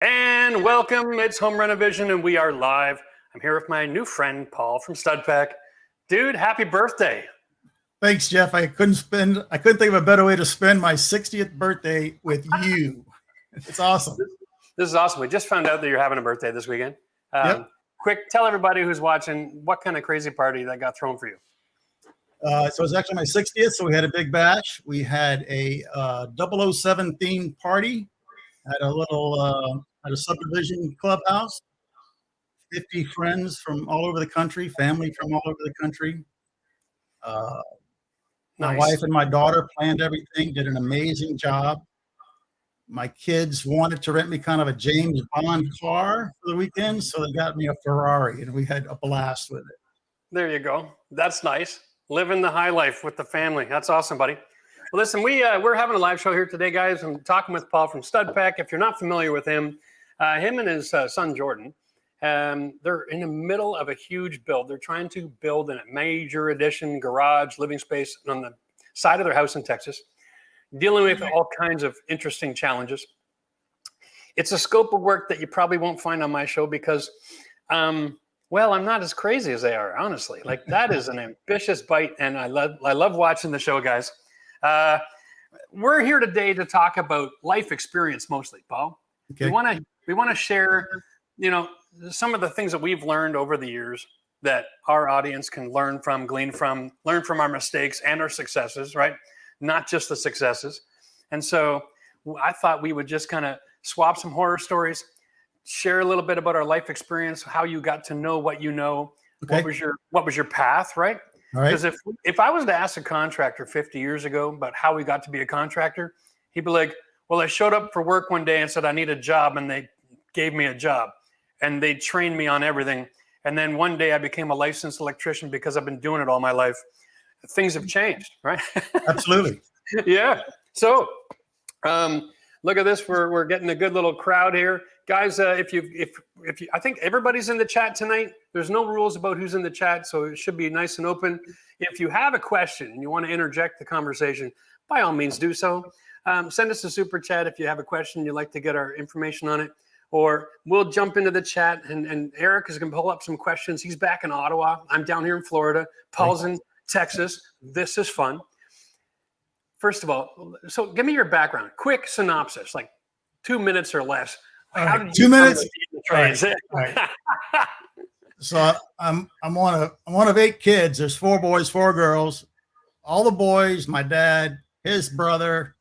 And welcome. It's Home Renovision, and we are live. I'm here with my new friend, Paul from StudPack. Dude, happy birthday. Thanks, Jeff. I couldn't think of a better way to spend my 60th birthday with you. It's awesome. This is awesome. We just found out that you're having a birthday this weekend. Yep. Quick, tell everybody who's watching what kind of crazy party that got thrown for you. So it's actually my 60th, so we had a big bash. We had a 007 themed party at a subdivision clubhouse. 50 friends from all over the country, family from all over the country. My wife and my daughter planned everything, did an amazing job. My kids wanted to rent me kind of a James Bond car for the weekend, so they got me a Ferrari, and we had a blast with it. There you go. That's nice. Living the high life with the family. That's awesome, buddy. Well, listen, we're having a live show here today, guys. I'm talking with Paul from StudPack. If you're not familiar with him and his son, Jordan, they're in the middle of a huge build. They're trying to build a major addition, garage, living space on the side of their house in Texas, dealing with all kinds of interesting challenges. It's a scope of work that you probably won't find on my show because, well, I'm not as crazy as they are, honestly. Like, that is an ambitious bite, and I love watching the show, guys. We're here today to talk about life experience mostly, Paul. Okay. We want to share, some of the things that we've learned over the years that our audience can learn from, glean from, learn from our mistakes and our successes, right? Not just the successes. And so I thought we would just kind of swap some horror stories, share a little bit about our life experience, how you got to know what you know, okay. what was your path, right? Because if I was to ask a contractor 50 years ago about how we got to be a contractor, he'd be like, well, I showed up for work one day and said I need a job, and they gave me a job, and they trained me on everything. And then one day I became a licensed electrician because I've been doing it all my life. Things have changed, right? Absolutely. Yeah. So look at this. We're getting a good little crowd here. Guys, if you, I think everybody's in the chat tonight. There's no rules about who's in the chat, so it should be nice and open. If you have a question and you want to interject the conversation, by all means do so. Send us a super chat if you have a question, you'd like to get our information on it, or we'll jump into the chat, and Eric is going to pull up some questions. He's back in Ottawa. I'm down here in Florida. Paul's in Texas. This is fun. First of all, so give me your background. Quick synopsis, like 2 minutes or less. How did you 2 minutes? All right. So I'm one of 8 kids. There's 4 boys, 4 girls. All the boys, my dad, his brother,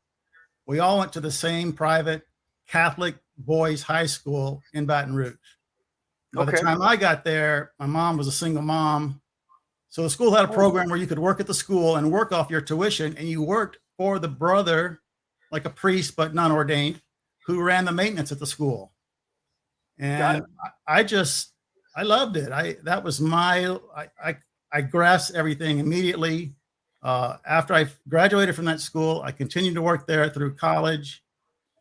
we all went to the same private Catholic boys high school in Baton Rouge. By the time I got there, my mom was a single mom. So the school had a program where you could work at the school and work off your tuition, and you worked for the brother, like a priest, but non-ordained, who ran the maintenance at the school. And I loved it. I grasped everything immediately. After I graduated from that school, I continued to work there through college.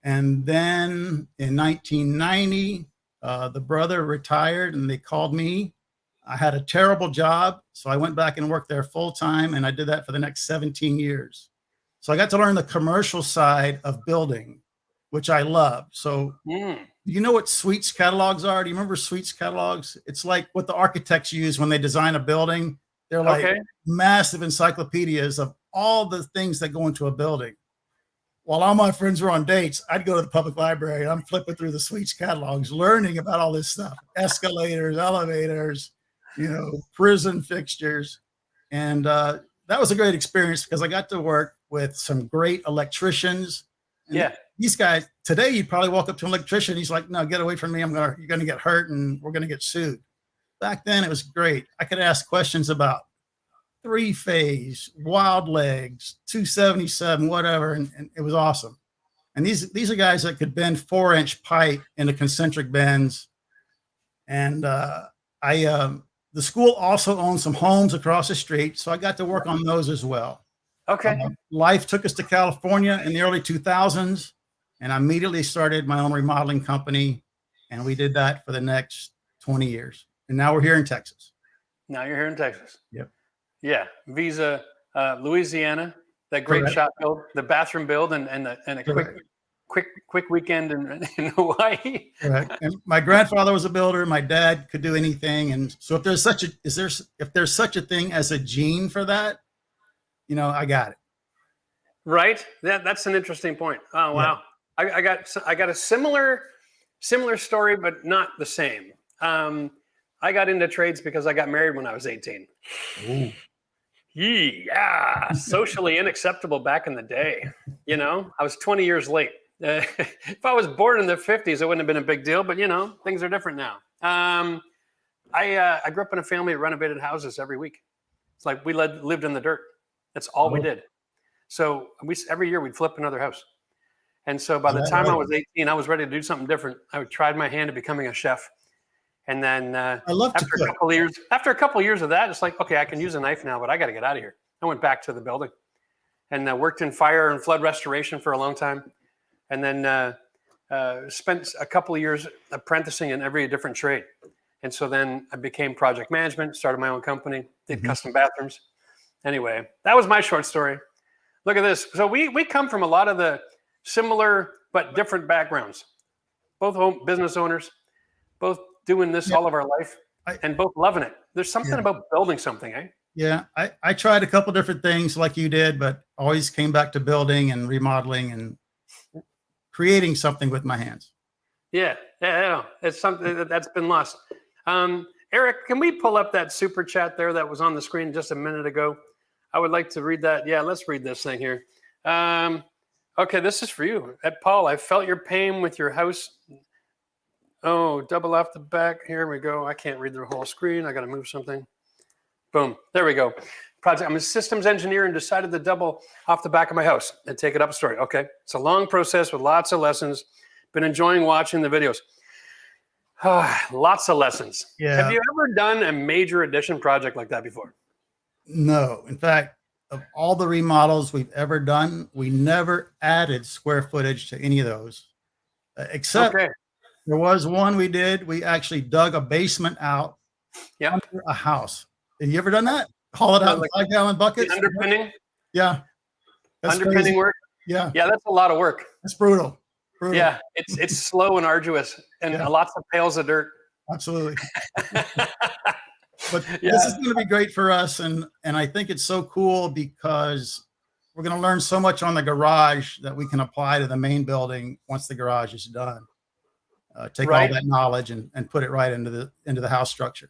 And then in 1990, the brother retired, and they called me. I had a terrible job, so I went back and worked there full time, and I did that for the next 17 years. So I got to learn the commercial side of building, which I love. So you know what suites catalogs are? Do you remember suites catalogs? It's like what the architects use when they design a building. They're like massive encyclopedias of all the things that go into a building. While all my friends were on dates, I'd go to the public library, and I'm flipping through the suites catalogs, learning about all this stuff, escalators, elevators, prison fixtures. And that was a great experience because I got to work with some great electricians. And these guys, today you'd probably walk up to an electrician, he's like, no, get away from me. You're going to get hurt, and we're going to get sued. Back then it was great. I could ask questions about 3-phase, wild legs, 277, whatever. And it was awesome. And these are guys that could bend 4-inch pipe into concentric bends. And the school also owned some homes across the street, so I got to work on those as well. Life took us to California in the early 2000s, and I immediately started my own remodeling company, and we did that for the next 20 years. And now we're here in Texas. Now you're here in Texas. Yep. Yeah. Visa, Louisiana, that great shop build, the bathroom build, and a quick quick weekend in Hawaii. Correct. And my grandfather was a builder. My dad could do anything. And so if there's such a thing as a gene for that, I got it. Right. That's an interesting point. Oh, wow. Yeah. I got a similar story, but not the same. I got into trades because I got married when I was 18. Ooh. Yeah. Socially unacceptable back in the day. I was 20 years late. If I was born in the 50s, it wouldn't have been a big deal, but things are different now. I grew up in a family that renovated houses every week. It's like we lived in the dirt. That's all we did. So every year we'd flip another house. And so by the time I was 18, I was ready to do something different. I tried my hand at becoming a chef. And then after a couple of years of that, it's like, okay, I can use a knife now, but I got to get out of here. I went back to the building and worked in fire and flood restoration for a long time. And then spent a couple of years apprenticing in every different trade. And so then I became project management, started my own company, did custom bathrooms. Anyway, that was my short story. Look at this. So we come from a lot of the similar but different backgrounds. Both business owners, both doing this all of our life, and both loving it. There's something about building something, eh? Yeah, I tried a couple different things like you did, but always came back to building and remodeling and creating something with my hands. Yeah. It's something that's been lost. Eric, can we pull up that super chat there that was on the screen just a minute ago? I would like to read that. Yeah, let's read this thing here. Okay, this is for you. At Paul, I felt your pain with your house. Oh, double off the back. Here we go. I can't read the whole screen. I got to move something. Boom. There we go. I'm a systems engineer and decided to double off the back of my house and take it up a story. Okay. It's a long process with lots of lessons. Been enjoying watching the videos. Lots of lessons. Yeah. Have you ever done a major addition project like that before? No. In fact, of all the remodels we've ever done, we never added square footage to any of those, except there was one we did. We actually dug a basement out under a house. Have you ever done that? Haul it out in 5-gallon buckets? Underpinning? Yeah. Underpinning crazy. work? Yeah. Yeah, that's a lot of work. That's brutal. Yeah, it's slow and arduous and lots of pails of dirt. Absolutely. But this is going to be great for us. And I think it's so cool because we're going to learn so much on the garage that we can apply to the main building once the garage is done. Take all that knowledge and put it right into the house structure.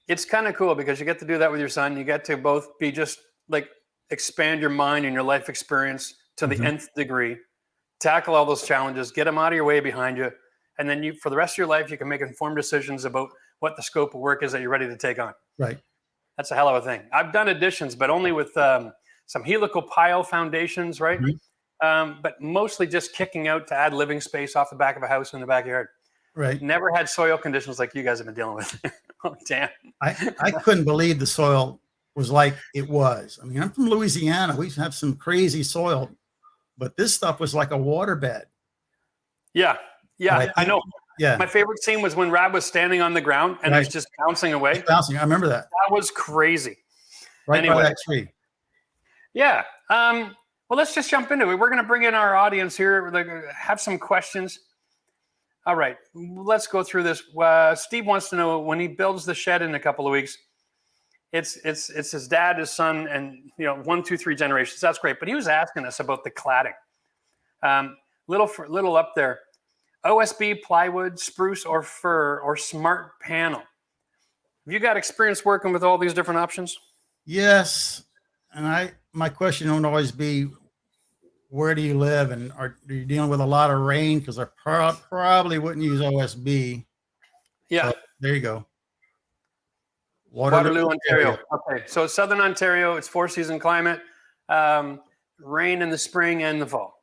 It's kind of cool because you get to do that with your son. You get to both be just like expand your mind and your life experience to the nth degree, tackle all those challenges, get them out of your way behind you. And then for the rest of your life, you can make informed decisions about what the scope of work is that you're ready to take on. Right. That's a hell of a thing. I've done additions, but only with some helical pile foundations, right? But mostly just kicking out to add living space off the back of a house in the backyard. Right. Never had soil conditions like you guys have been dealing with. Oh, damn. I couldn't believe the soil was like it was. I mean, I'm from Louisiana. We have some crazy soil, but this stuff was like a waterbed. Yeah. Yeah, I know. Yeah. My favorite scene was when Rab was standing on the ground and was just bouncing away. Bouncing. I remember that. That was crazy. Right by that tree. Yeah. Well, let's just jump into it. We're going to bring in our audience here. We're going to have some questions. All right. Let's go through this. Steve wants to know when he builds the shed in a couple of weeks. It's his dad, his son, and 1, 2, 3 generations. That's great. But he was asking us about the cladding. Little up there. OSB, plywood, spruce, or fir, or smart panel. Have you got experience working with all these different options? Yes. And my question would always be, where do you live? And are you dealing with a lot of rain? Because I probably wouldn't use OSB. Yeah. So there you go. Waterloo, Ontario. Okay. So Southern Ontario, it's 4-season climate, rain in the spring and the fall.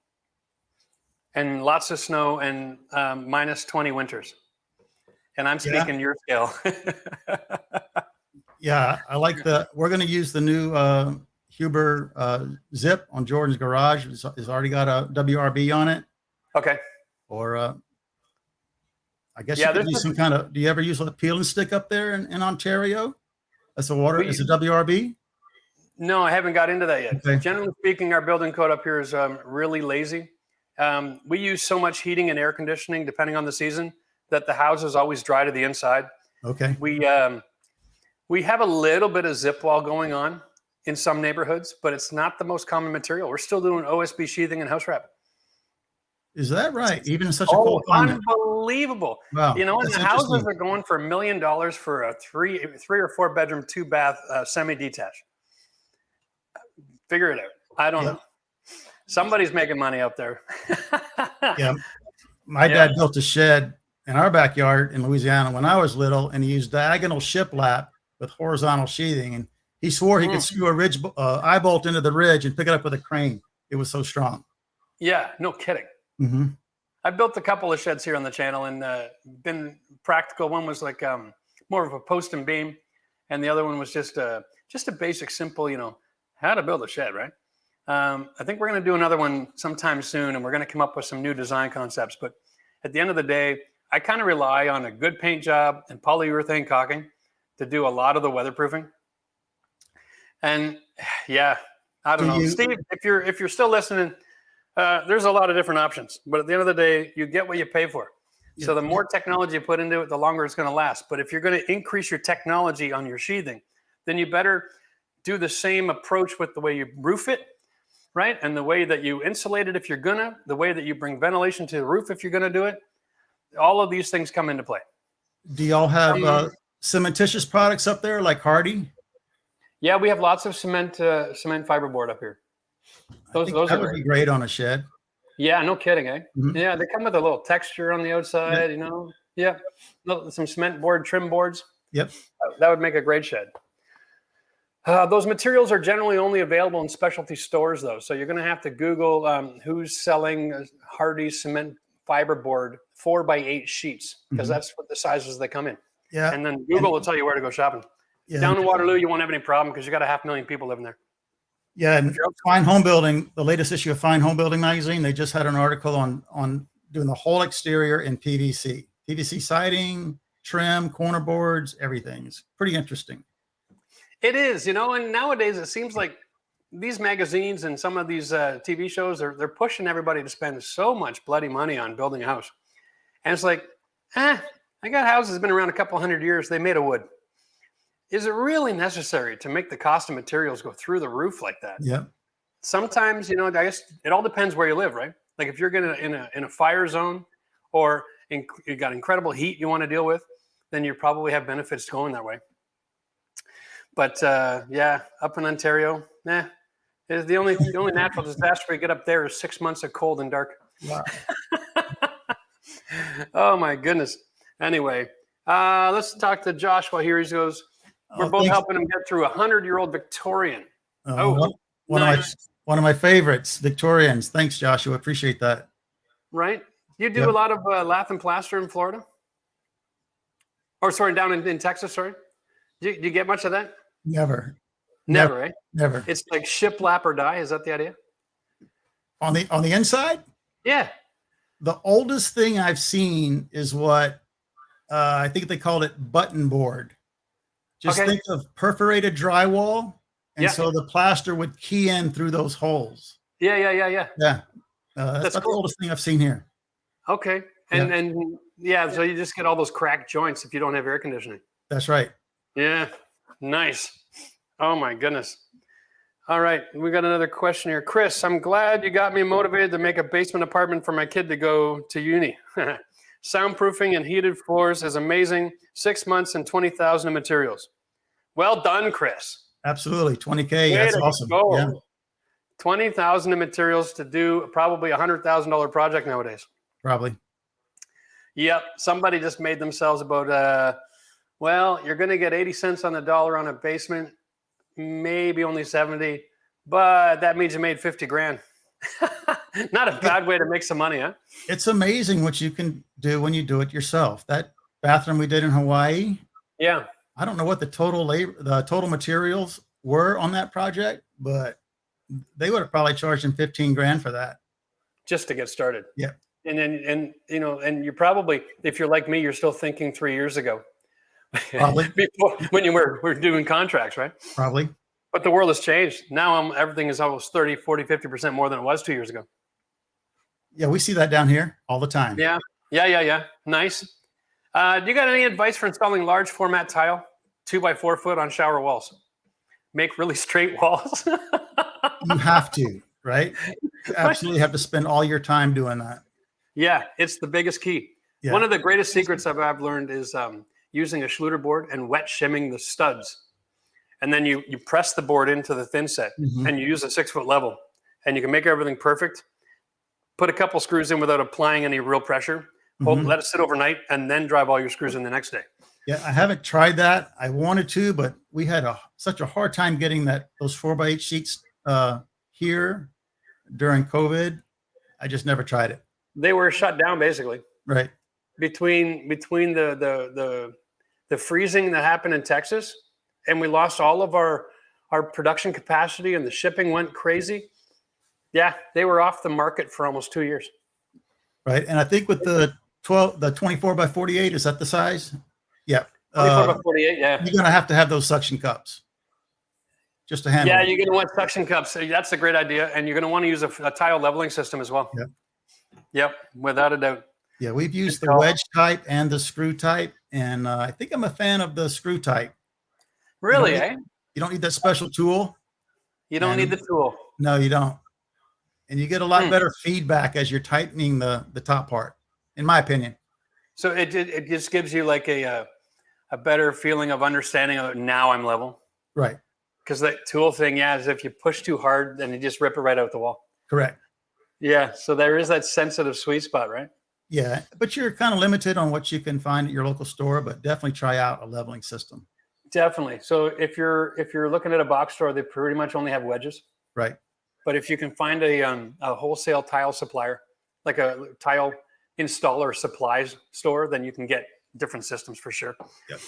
And lots of snow and -20 winters. And I'm speaking your scale. Yeah, I like we're going to use the new Huber zip on Jordan's garage. It's already got a WRB on it. Okay. Or I guess you could use some kind of, do you ever use a peel and stick up there in Ontario? That's a WRB? No, I haven't got into that yet. Okay. Generally speaking, our building code up here is really lazy. We use so much heating and air conditioning, depending on the season, that the house is always dry to the inside. Okay. We have a little bit of zip wall going on in some neighborhoods, but it's not the most common material. We're still doing OSB sheathing and house wrap. Is that right? Even in such a cold climate? Unbelievable. Wow. You know, and That's the houses interesting. are going for $1 million for a three or four bedroom, 2-bath, semi-detached. Figure it out. I don't Yeah. know. Somebody's making money out there. Yeah. My dad built a shed in our backyard in Louisiana when I was little, and he used diagonal shiplap with horizontal sheathing. And he swore he could screw a ridge eye bolt into the ridge and pick it up with a crane. It was so strong. Yeah, no kidding. Mm-hmm. I built a couple of sheds here on the channel and been practical. One was like more of a post and beam, and the other one was just a basic, simple, you know, how to build a shed, right? I think we're going to do another one sometime soon, and we're going to come up with some new design concepts. But at the end of the day, I kind of rely on a good paint job and polyurethane caulking to do a lot of the weatherproofing. And yeah, I don't know, Steve, if you're still listening, there's a lot of different options. But at the end of the day, you get what you pay for. Yeah. So the more technology you put into it, the longer it's going to last. But if you're going to increase your technology on your sheathing, then you better do the same approach with the way you roof it, right? And the way that you insulate it if you're gonna, the way that you bring ventilation to the roof if you're gonna do it. All of these things come into play. Do y'all have cementitious products up there like Hardy? Yeah, we have lots of cement fiberboard up here. Those that would be great on a shed. Yeah, no kidding, eh? Mm-hmm. Yeah, they come with a little texture on the outside, you know. Yeah, some cement board, trim boards. Yep. That would make a great shed. Those materials are generally only available in specialty stores, though. So you're going to have to Google who's selling Hardy cement fiberboard 4x8 sheets, because that's what the sizes they come in. Yeah. And then Google will tell you where to go shopping. Yeah. Down in Waterloo, you won't have any problem because you got 500,000 people living there. Yeah, and Fine Home Building, the latest issue of Fine Home Building magazine, they just had an article on doing the whole exterior in PVC siding, trim, corner boards, everything. It's pretty interesting. It is, you know, and nowadays it seems like these magazines and some of these TV shows, they're pushing everybody to spend so much bloody money on building a house. And it's like, I got houses been around a couple hundred years. They made of wood. Is it really necessary to make the cost of materials go through the roof like that? Yeah. Sometimes, you know, I guess it all depends where you live, right? Like if you're in a fire zone or you got incredible heat you want to deal with, then you probably have benefits going that way. But yeah, up in Ontario, the only natural disaster we get up there is 6 months of cold and dark. Wow. Oh my goodness. Anyway, let's talk to Joshua here. He goes, we're both helping him get through a 100-year-old Victorian. One of my favorites, Victorians. Thanks, Joshua. Appreciate that. Right. You do a lot of lath and plaster in Florida? Or sorry, down in Texas, sorry. Do you get much of that? Never, right? Never. It's like shiplap or die. Is that the idea? On the inside? Yeah. The oldest thing I've seen is what I think they called it button board. Just think of perforated drywall, and so the plaster would key in through those holes. Yeah. Yeah. That's about the oldest thing I've seen here. Okay. And so you just get all those cracked joints if you don't have air conditioning. That's right. Yeah. Nice. Oh my goodness. All right. We got another question here. Chris, I'm glad you got me motivated to make a basement apartment for my kid to go to uni. Soundproofing and heated floors is amazing. 6 months and 20,000 of materials. Well done, Chris. Absolutely. 20K. That's awesome. Yeah. 20,000 of materials to do probably $100,000 project nowadays. Probably. Yep. Somebody just made themselves about, you're going to get 80 cents on the dollar on a basement, maybe only 70, but that means you made 50 grand. Not a bad way to make some money, huh? It's amazing what you can do when you do it yourself. That bathroom we did in Hawaii. Yeah. I don't know what the total materials were on that project, but they would have probably charged him 15 grand for that. Just to get started. Yeah. And you're probably, if you're like me, you're still thinking 3 years ago. Probably. Before, when you were doing contracts, right? Probably. But the world has changed. Now everything is almost 30, 40, 50% more than it was 2 years ago. Yeah, we see that down here all the time. Yeah. Nice. Do you got any advice for installing large format tile, 2 by 4 foot on shower walls? Make really straight walls. You have to, right? You absolutely have to spend all your time doing that. Yeah, it's the biggest key. Yeah. One of the greatest secrets I've learned is using a Schluter board and wet shimming the studs. And then you press the board into the thin set and you use a 6 foot level and you can make everything perfect. Put a couple screws in without applying any real pressure. Let it sit overnight and then drive all your screws in the next day. Yeah, I haven't tried that. I wanted to, but we had such a hard time getting those 4x8 sheets here during COVID. I just never tried it. They were shut down basically. Right. Between the freezing that happened in Texas, and we lost all of our production capacity, and the shipping went crazy. Yeah, they were off the market for almost 2 years. Right, and I think with the 24 by 48, is that the size? Yeah. 24 by 48. Yeah. You're gonna have to have those suction cups just to handle. Yeah, it. you're gonna want suction cups. That's a great idea, and you're gonna want to use a tile leveling system as well. Yep. Yep, without a doubt. Yeah, we've used the wedge type and the screw type, and I think I'm a fan of the screw type. Really, You don't need that special tool. You don't need the tool. No, you don't. And you get a lot better feedback as you're tightening the top part, in my opinion. So it just gives you like a better feeling of understanding of now I'm level. Right. Because that tool thing, is if you push too hard, then you just rip it right out the wall. Correct. Yeah, so there is that sensitive sweet spot, right? Yeah, but you're kind of limited on what you can find at your local store, but definitely try out a leveling system. Definitely. So if you're looking at a box store, they pretty much only have wedges. Right. But if you can find a wholesale tile supplier, like a tile installer supplies store, then you can get different systems for sure. Yep.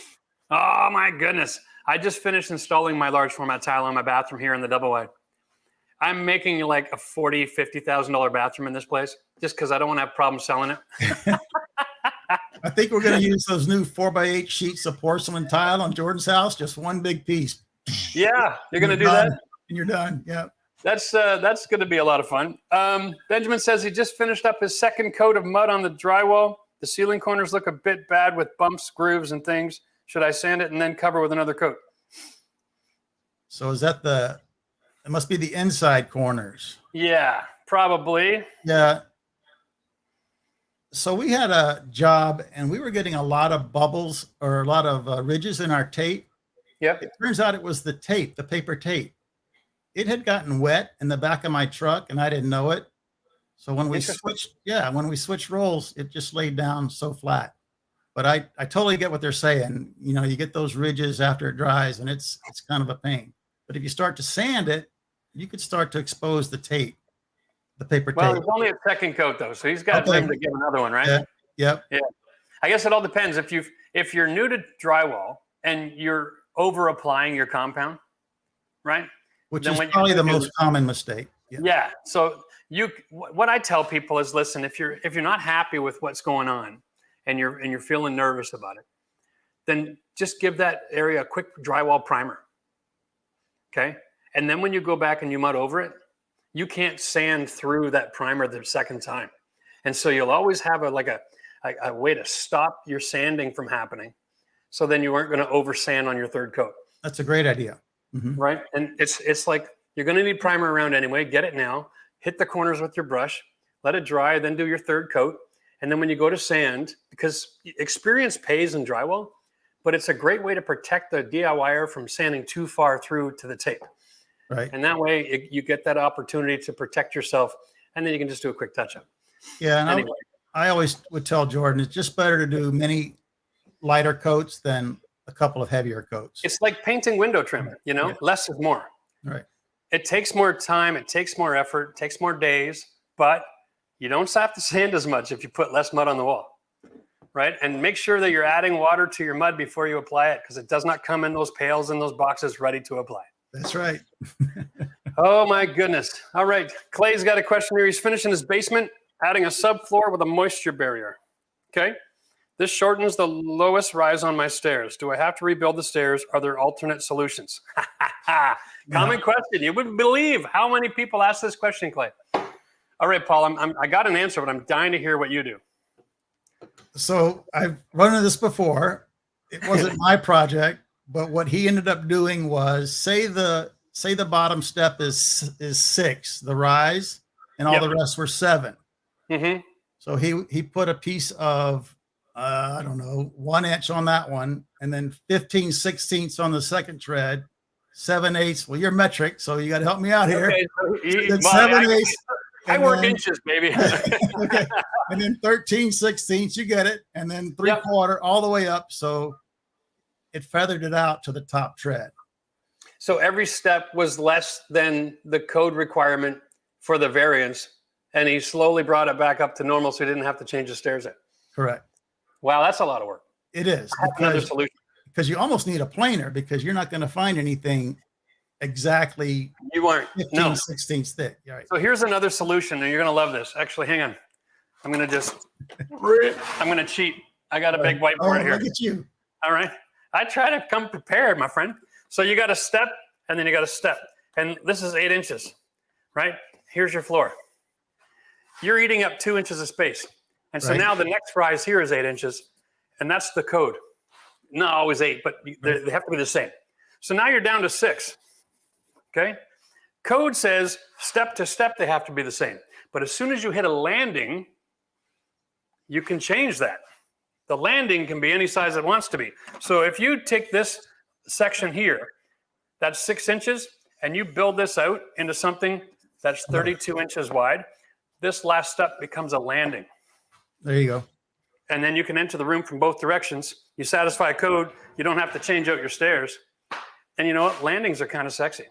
Oh my goodness. I just finished installing my large format tile in my bathroom here in the double wide. I'm making like a $40,000, $50,000 bathroom in this place just because I don't want to have problems selling it. I think we're going to use those new 4x8 sheets of porcelain tile on Jordan's house. Just one big piece. Yeah, you're going to do that? And you're done. Yeah. That's going to be a lot of fun. Benjamin says he just finished up his second coat of mud on the drywall. The ceiling corners look a bit bad with bumps, grooves, and things. Should I sand it and then cover with another coat? So is that it must be the inside corners. Yeah, probably. Yeah. So we had a job and we were getting a lot of bubbles or a lot of ridges in our tape. Yep. It turns out it was the tape, the paper tape. It had gotten wet in the back of my truck and I didn't know it. So when we switched rolls, it just laid down so flat. But I totally get what they're saying. You know, you get those ridges after it dries and it's kind of a pain. But if you start to sand it, you could start to expose the tape, the paper tape. Well, it's only a second coat though, so he's got room to get another one, right? Yeah. Yep. Yeah. I guess it all depends. If you're new to drywall and you're over applying your compound, right? Which is probably the most common mistake. Yeah. So what I tell people is, listen, if you're not happy with what's going on and you're feeling nervous about it, then just give that area a quick drywall primer. Okay. And then when you go back and you mud over it, you can't sand through that primer the second time. And so you'll always have a way to stop your sanding from happening. So then you aren't going to over sand on your third coat. That's a great idea. Mm-hmm. Right. And it's like, you're going to need primer around anyway. Get it now, hit the corners with your brush, let it dry, then do your third coat. And then when you go to sand, because experience pays in drywall, but it's a great way to protect the DIYer from sanding too far through to the tape. Right. And that way you get that opportunity to protect yourself, and then you can just do a quick touch up. Yeah. And anyway. I always would tell Jordan, it's just better to do many lighter coats than a couple of heavier coats. It's like painting window trim, less is more. Right. It takes more time. It takes more effort. It takes more days, but you don't have to sand as much if you put less mud on the wall. Right. And make sure that you're adding water to your mud before you apply it, because it does not come in those pails and those boxes ready to apply. That's right. Oh my goodness. All right. Clay's got a question here. He's finishing his basement, adding a subfloor with a moisture barrier. Okay. This shortens the lowest rise on my stairs. Do I have to rebuild the stairs? Are there alternate solutions? Common question. You wouldn't believe how many people ask this question, Clay. All right, Paul, I got an answer, but I'm dying to hear what you do. So I've run into this before. It wasn't my project, but what he ended up doing was say the bottom step is 6, the rise, and all Yep. the rest were 7. Mm-hmm. So he put a piece of I don't know, 1 inch on that one, and then 15/16 on the second tread, 7/8. Well, you're metric, so you got to help me out here. Okay, so Then 7/8. I work inches, baby. Okay, and then 13/16. You get it, and then 3/4 all the way up. So it feathered it out to the top tread. So every step was less than the code requirement for the variance, and he slowly brought it back up to normal, so he didn't have to change the stairs in. Correct. Wow, that's a lot of work. It is. I have another solution. Because you almost need a planer, because you're not going to find anything exactly You aren't. 15/16 thick. Right. So here's another solution, and you're going to love this. Actually, hang on. I'm going to cheat. I got a big whiteboard here. Look at you. All right. I try to come prepared, my friend. So you got a step, and then you got a step. And this is 8 inches, right? Here's your floor. You're eating up 2 inches of space. And so now the next rise here is 8 inches, and that's the code. Not always 8, but they have to be the same. So now you're down to 6, okay? Code says step to step, they have to be the same. But as soon as you hit a landing, you can change that. The landing can be any size it wants to be. So if you take this section here, that's 6 inches, and you build this out into something that's 32 inches wide, this last step becomes a landing. There you go. And then you can enter the room from both directions. You satisfy code. You don't have to change out your stairs. And you know what? Landings are kind of sexy.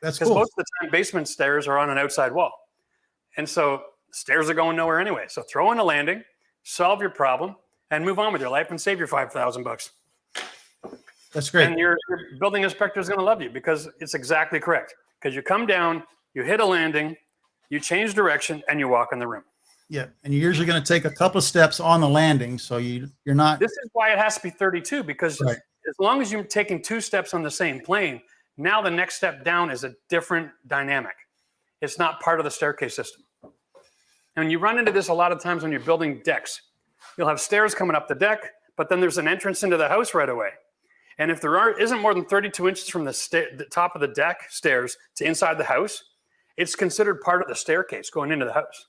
That's cool. Because most of the time, basement stairs are on an outside wall. And so stairs are going nowhere anyway. So throw in a landing, solve your problem, and move on with your life and save your $5,000. That's great. And your building inspector is going to love you, because it's exactly correct. Because you come down, you hit a landing, you change direction, and you walk in the room. Yeah, and you're usually going to take a couple of steps on the landing, so you're not. This is why it has to be 32, because as long as you're taking 2 steps on the same plane, now the next step down is a different dynamic. It's not part of the staircase system. And you run into this a lot of times when you're building decks. You'll have stairs coming up the deck, but then there's an entrance into the house right away. And if there isn't more than 32 inches from the top of the deck stairs to inside the house, it's considered part of the staircase going into the house.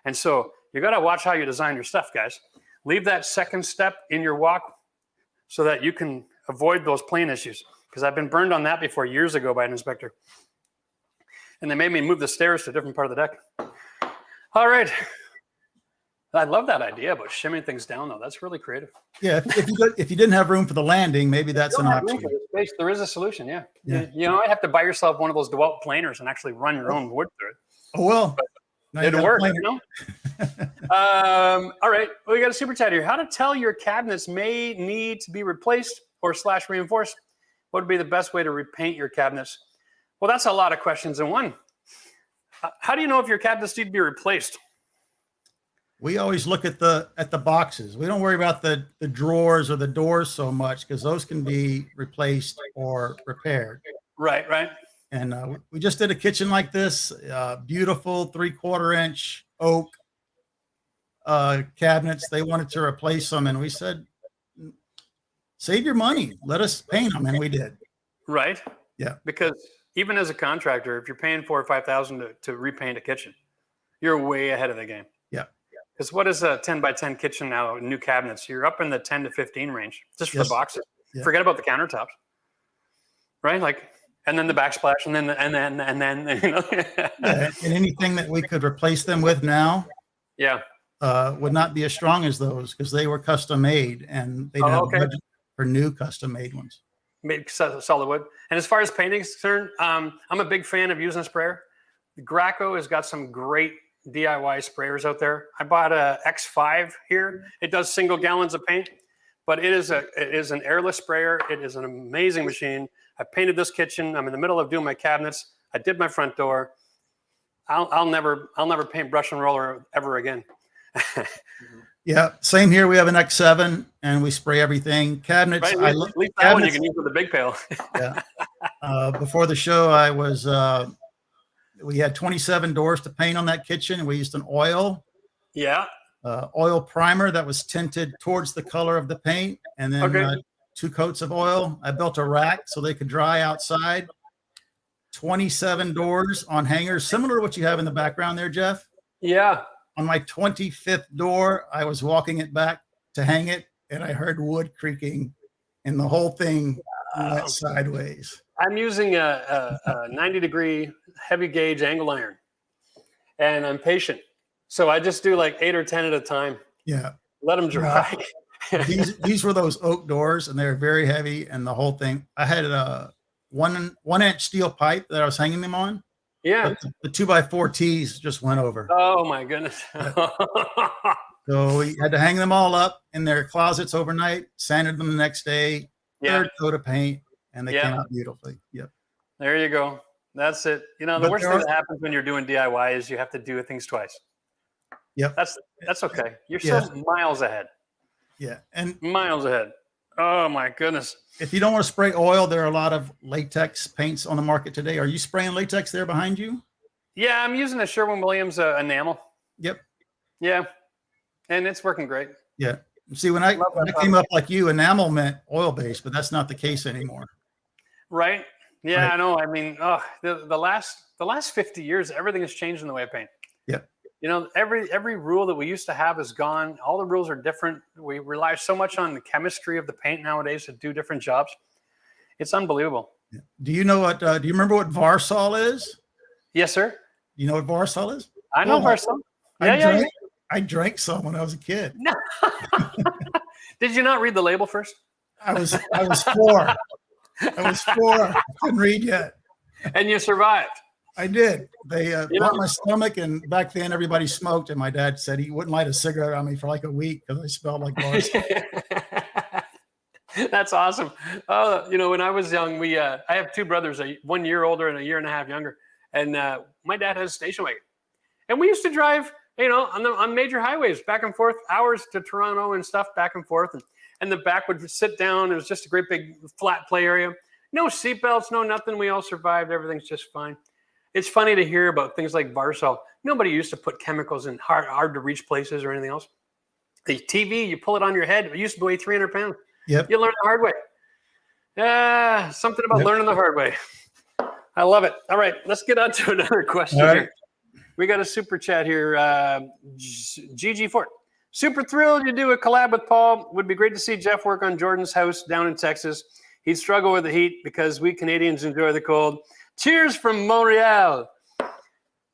And so you got to watch how you design your stuff, guys. Leave that second step in your walk so that you can avoid those plane issues. Because I've been burned on that before years ago by an inspector. And they made me move the stairs to a different part of the deck. All right. I love that idea about shimming things down, though. That's really creative. Yeah, if you didn't have room for the landing, maybe that's an option. There is a solution, yeah. You know, I have to buy yourself one of those DeWalt planers and actually run your own wood through it. Oh, well. It'll work, you know? All right, well, we got a super chat here. How to tell your cabinets may need to be replaced or / reinforced? What would be the best way to repaint your cabinets? Well, that's a lot of questions in one. How do you know if your cabinets need to be replaced? We always look at the boxes. We don't worry about the drawers or the doors so much, because those can be replaced or repaired. Right. And we just did a kitchen like this, beautiful 3/4 inch oak cabinets. They wanted to replace them, and we said, save your money. Let us paint them, and we did. Right. Yeah. Because even as a contractor, if you're paying $4,000 or $5,000 to repaint a kitchen, you're way ahead of the game. Yeah. Because what is a 10 by 10 kitchen now? New cabinets, you're up in the 10 to 15 range just for the boxes. Yeah. Forget about the countertops, right? Like, and then the backsplash, and then you know. Yeah, and anything that we could replace them with now, would not be as strong as those, because they were custom made, and they don't have a budget for new custom made ones. Made solid wood. And as far as painting is concerned, I'm a big fan of using a sprayer. Graco has got some great DIY sprayers out there. I bought a X5 here. It does single gallons of paint, but it is an airless sprayer. It is an amazing machine. I painted this kitchen. I'm in the middle of doing my cabinets. I did my front door. I'll never paint brush and roller ever again. Yeah, same here. We have an X7 and we spray everything. Cabinets. Right, at least that one you can use with a big pail. Yeah. Before the show, I was we had 27 doors to paint on that kitchen, and we used an oil primer that was tinted towards the color of the paint, and then 2 coats of oil. I built a rack so they could dry outside. 27 doors on hangers, similar to what you have in the background there, Jeff. Yeah. On my 25th door, I was walking it back to hang it, and I heard wood creaking, and the whole thing went sideways. I'm using a 90-degree heavy gauge angle iron, and I'm patient. So I just do like 8 or 10 at a time. Yeah. Let them dry. These were those oak doors, and they're very heavy, and the whole thing. I had a 1-inch steel pipe that I was hanging them on. Yeah. The 2x4 T's just went over. Oh my goodness. So we had to hang them all up in their closets overnight, sanded them the next day, third coat of paint, and they came out beautifully. Yep. There you go. That's it. You know, the worst thing that happens when you're doing DIY is you have to do things twice. Yep. That's okay. You're still miles ahead. Yeah. And miles ahead. Oh my goodness. If you don't want to spray oil, there are a lot of latex paints on the market today. Are you spraying latex there behind you? Yeah, I'm using a Sherwin-Williams enamel. Yep. Yeah. And it's working great. Yeah. See, when I came up like you, enamel meant oil-based, but that's not the case anymore. Right. Yeah, Right. I know. I mean, the last 50 years, everything has changed in the way I paint. Yep. You know, every rule that we used to have is gone. All the rules are different. We rely so much on the chemistry of the paint nowadays to do different jobs. It's unbelievable. Yeah. Do you know what? Do you remember what Varsol is? Yes, sir. You know what Varsol is? I know Varsol. Yeah. I drank some when I was a kid. No. Did you not read the label first? I was 4. I was 4. I couldn't read yet. And you survived. I did. They bought my stomach, and back then everybody smoked, and my dad said he wouldn't light a cigarette on me for like a week because I smelled like Varsol. That's awesome. Oh, you know, when I was young, I have 2 brothers, 1 year older and a year and a half younger, and my dad has a station wagon, and we used to drive, you know, on major highways back and forth, hours to Toronto and stuff, back and forth, and the back would sit down. It was just a great big flat play area. No seatbelts, no nothing. We all survived. Everything's just fine. It's funny to hear about things like Varsol. Nobody used to put chemicals in hard to reach places or anything else. The TV, you pull it on your head. It used to weigh 300 pounds. Yep. You learn the hard way. Something about learning the hard way. I love it. All right, let's get on to another question here. We got a super chat here. GG Fort. Super thrilled you do a collab with Paul. Would be great to see Jeff work on Jordan's house down in Texas. He'd struggle with the heat because we Canadians enjoy the cold. Cheers from Montreal.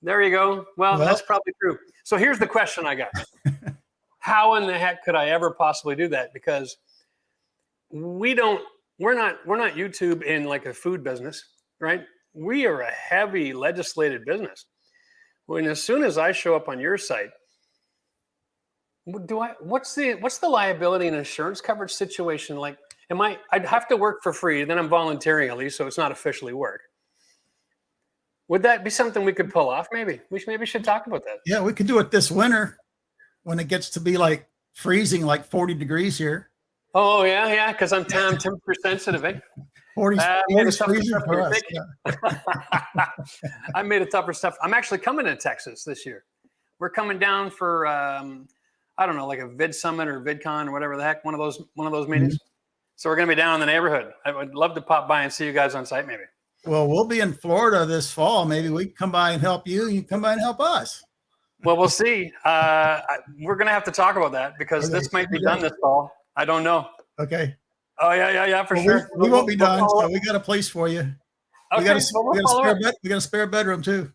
There you go. Well, that's probably true. So here's the question I got. How in the heck could I ever possibly do that? Because we're not YouTube in like a food business, right? We are a heavy legislated business. When as soon as I show up on your site, what's the liability and insurance coverage situation like? I'd have to work for free, then I'm volunteering at least, so it's not officially work. Would that be something we could pull off? Maybe we should talk about that. Yeah, we could do it this winter when it gets to be like freezing, like 40 degrees here. Oh yeah, because I'm temperature sensitive. Eh? 40 freezing for us. Yeah. I made it tougher stuff. I'm actually coming to Texas this year. We're coming down for I don't know, like a Vid Summit or VidCon or whatever the heck, one of those meetings. Mm-hmm. So we're going to be down in the neighborhood. I would love to pop by and see you guys on site, maybe. Well, we'll be in Florida this fall. Maybe we can come by and help you. You come by and help us. Well, we'll see. We're going to have to talk about that because this might be done this fall. I don't know. Okay. Oh, yeah, for sure. We won't be done, so we got a place for you. Okay, we got a spare bedroom, too.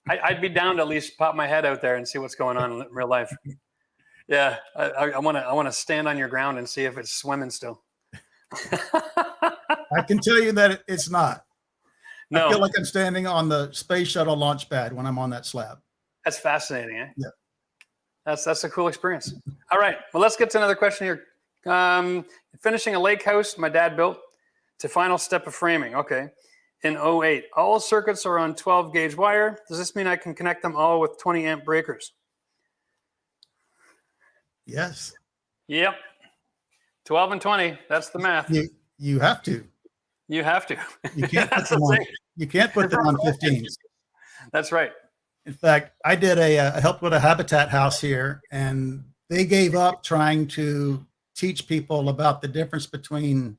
I'd be down to at least pop my head out there and see what's going on in real life. Yeah, I want to stand on your ground and see if it's swimming still. I can tell you that it's not. No. I feel like I'm standing on the space shuttle launch pad when I'm on that slab. That's fascinating, eh? Yeah. That's a cool experience. All right. Well, let's get to another question here. Finishing a lake house my dad built to final step of framing. Okay. In 08. All circuits are on 12 gauge wire. Does this mean I can connect them all with 20 amp breakers? Yes. Yep. 12 and 20. That's the math. You have to. You have to. You can't put them on 15s. That's right. In fact, I did I helped with a habitat house here, and they gave up trying to teach people about the difference between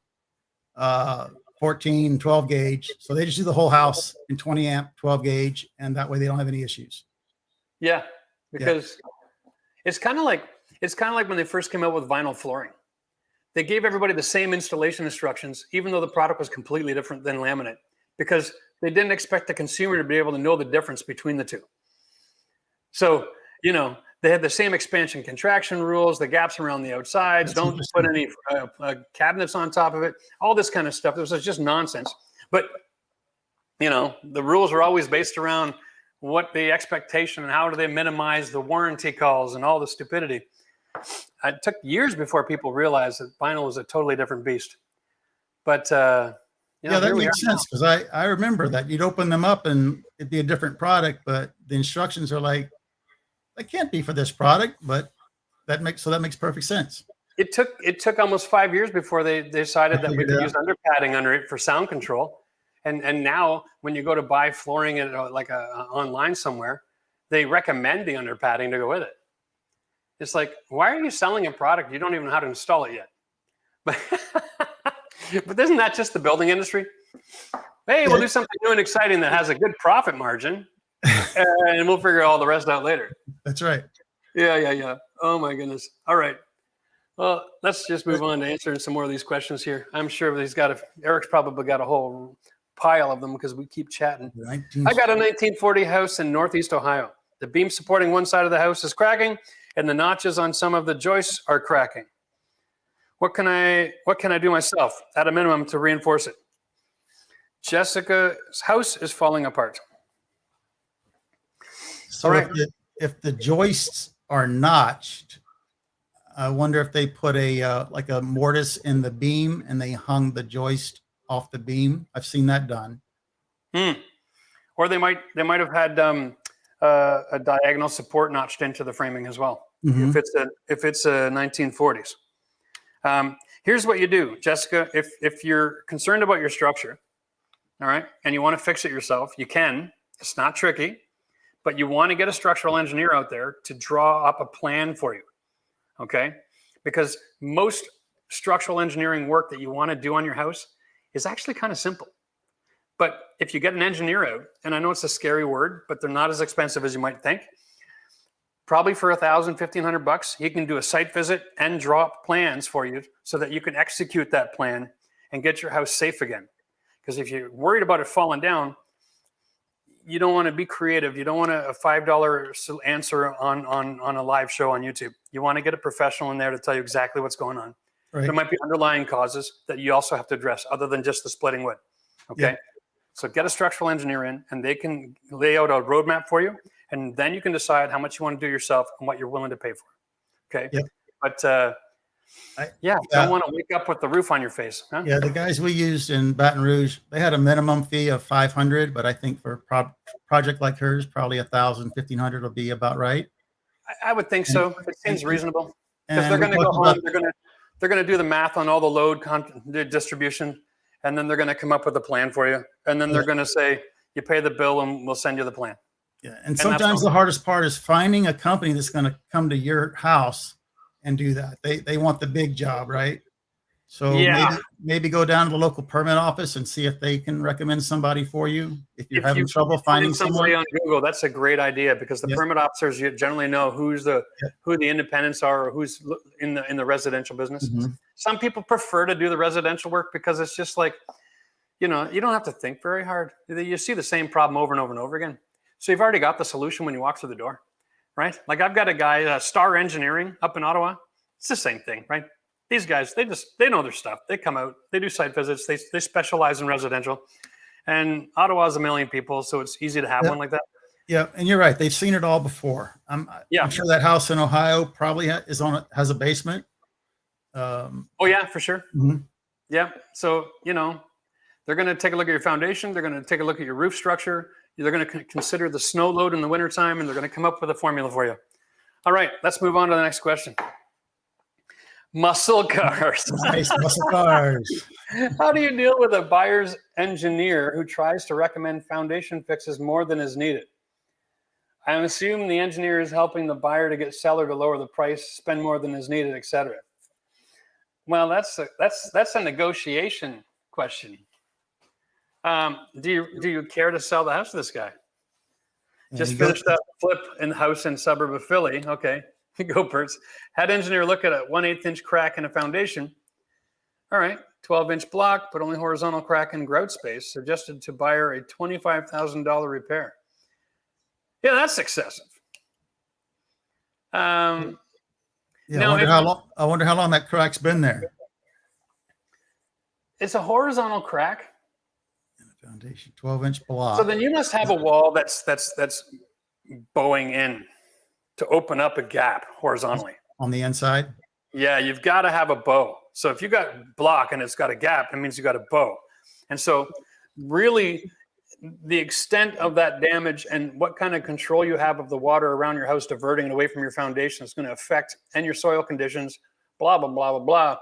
14, 12 gauge. So they just do the whole house in 20 amp, 12 gauge, and that way they don't have any issues. Yeah, because it's kind of like when they first came out with vinyl flooring. They gave everybody the same installation instructions, even though the product was completely different than laminate, because they didn't expect the consumer to be able to know the difference between the two. So, they had the same expansion contraction rules, the gaps around the outsides, don't put any cabinets on top of it, all this kind of stuff. It was just nonsense. But, the rules are always based around what the expectation and how do they minimize the warranty calls and all the stupidity. It took years before people realized that vinyl was a totally different beast. But, that makes sense, because I remember that you'd open them up and it'd be a different product, but the instructions are like, that can't be for this product, but that makes perfect sense. It took almost 5 years before they decided that we could use under padding under it for sound control. And now when you go to buy flooring at online somewhere, they recommend the under padding to go with it. It's like, why are you selling a product you don't even know how to install it yet? But isn't that just the building industry? Hey, we'll do something new and exciting that has a good profit margin, and we'll figure all the rest out later. That's right. Yeah. Oh my goodness. All right. Well, let's just move on to answering some more of these questions here. I'm sure Eric's probably got a whole pile of them because we keep chatting. I got a 1940 house in Northeast Ohio. The beam supporting one side of the house is cracking, and the notches on some of the joists are cracking. What can I do myself at a minimum to reinforce it? Jessica's house is falling apart. So all right. If the joists are notched, I wonder if they put like a mortise in the beam and they hung the joist off the beam. I've seen that done. Or they might have had a diagonal support notched into the framing as well. Mm-hmm. If it's a 1940s. Here's what you do, Jessica. If you're concerned about your structure, all right, and you want to fix it yourself, you can. It's not tricky, but you want to get a structural engineer out there to draw up a plan for you, okay? Because most structural engineering work that you want to do on your house is actually kind of simple. But if you get an engineer out, and I know it's a scary word, but they're not as expensive as you might think. Probably for $1,000, $1,500, he can do a site visit and draw up plans for you so that you can execute that plan and get your house safe again. Because if you're worried about it falling down, you don't want to be creative. You don't want a $5 answer on a live show on YouTube. You want to get a professional in there to tell you exactly what's going on. Right. There might be underlying causes that you also have to address other than just the splitting wood. Okay. Yeah. So get a structural engineer in and they can lay out a roadmap for you. And then you can decide how much you want to do yourself and what you're willing to pay for. Okay. Yep. But don't want to wake up with the roof on your face. Huh? Yeah. The guys we used in Baton Rouge, they had a minimum fee of $500, but I think for a project like hers, probably $1,000, $1,500 will be about right. I would think so. It seems reasonable because they're going to go home. They're going to do the math on all the load distribution, and then they're going to come up with a plan for you. And then they're going to say, you pay the bill and we'll send you the plan. Yeah. And sometimes the hardest part is finding a company that's going to come to your house and do that. They want the big job, right? So maybe go down to the local permit office and see if they can recommend somebody for you. If you're having trouble finding somebody on Google, that's a great idea because the permit officers generally know who the independents are or who's in the residential business. Mm-hmm. Some people prefer to do the residential work because it's just like, you don't have to think very hard. You see the same problem over and over and over again. So you've already got the solution when you walk through the door, right? Like I've got a guy, Star Engineering up in Ottawa. It's the same thing, right? These guys, they know their stuff. They come out, they do site visits. They specialize in residential, and Ottawa is 1 million people, so it's easy to have one like that. Yeah, and you're right. They've seen it all before. I'm sure that house in Ohio probably has a basement. Oh yeah, for sure. Mm-hmm. Yeah, so they're going to take a look at your foundation. They're going to take a look at your roof structure. They're going to consider the snow load in the wintertime, and they're going to come up with a formula for you. All right, let's move on to the next question. Muscle cars. Nice, muscle cars. How do you deal with a buyer's engineer who tries to recommend foundation fixes more than is needed? I assume the engineer is helping the buyer to get seller to lower the price, spend more than is needed, etc. Well, that's a negotiation question. Do you care to sell the house to this guy? Just finished that flip in the house in suburb of Philly. Okay, go Perts. Had engineer look at a 1/8 inch crack in a foundation. All right, 12-inch block, but only horizontal crack and grout space. Suggested to buyer a $25,000 repair. Yeah, that's excessive. Yeah, now, I wonder how long that crack's been there. It's a horizontal crack. Foundation, 12-inch block. So then you must have a wall that's bowing in to open up a gap horizontally. On the inside? Yeah, you've got to have a bow. So if you got block and it's got a gap, it means you got a bow. And so really the extent of that damage and what kind of control you have of the water around your house diverting it away from your foundation is going to affect and your soil conditions, blah, blah, blah, blah, blah.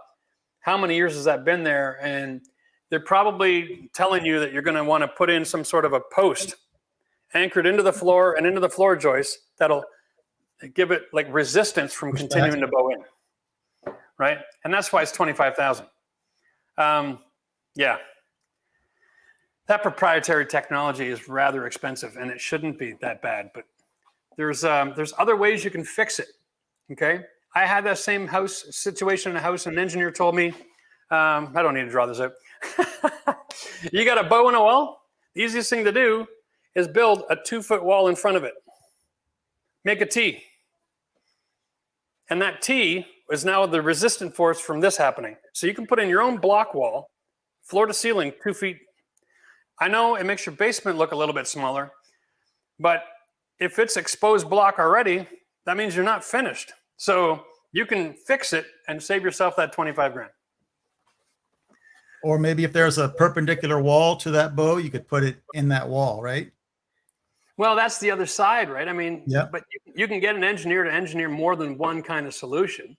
How many years has that been there? And they're probably telling you that you're going to want to put in some sort of a post anchored into the floor and into the floor joist that'll give it like resistance from continuing to bow in, right? And that's why it's $25,000. Yeah, that proprietary technology is rather expensive, and it shouldn't be that bad. But there's other ways you can fix it. Okay, I had that same house situation in a house, and an engineer told me, I don't need to draw this out. You got a bow in a wall? The easiest thing to do is build a 2-foot wall in front of it. Make a T. And that T is now the resistant force from this happening. So you can put in your own block wall, floor to ceiling, 2 feet. I know it makes your basement look a little bit smaller, but if it's exposed block already, that means you're not finished. So you can fix it and save yourself that 25 grand. Or maybe if there's a perpendicular wall to that bow, you could put it in that wall, right? Well, that's the other side, right? I mean, yeah. But you can get an engineer to engineer more than one kind of solution.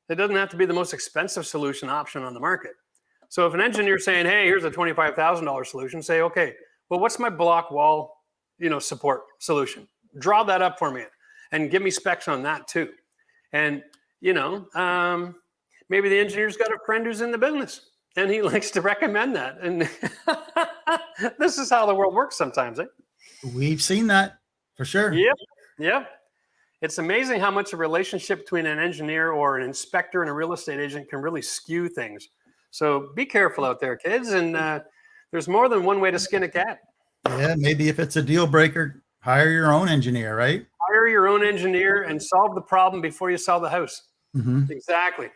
It doesn't have to be the most expensive solution option on the market. So if an engineer's saying, hey, here's a $25,000 solution, say, okay, well, what's my block wall, support solution? Draw that up for me and give me specs on that too. And, maybe the engineer's got a friend who's in the business and he likes to recommend that. And this is how the world works sometimes, eh? We've seen that for sure. Yep. It's amazing how much a relationship between an engineer or an inspector and a real estate agent can really skew things. So be careful out there, kids. And there's more than one way to skin a cat. Yeah, maybe if it's a deal breaker, hire your own engineer, right? Hire your own engineer and solve the problem before you sell the house. Mm-hmm. Exactly.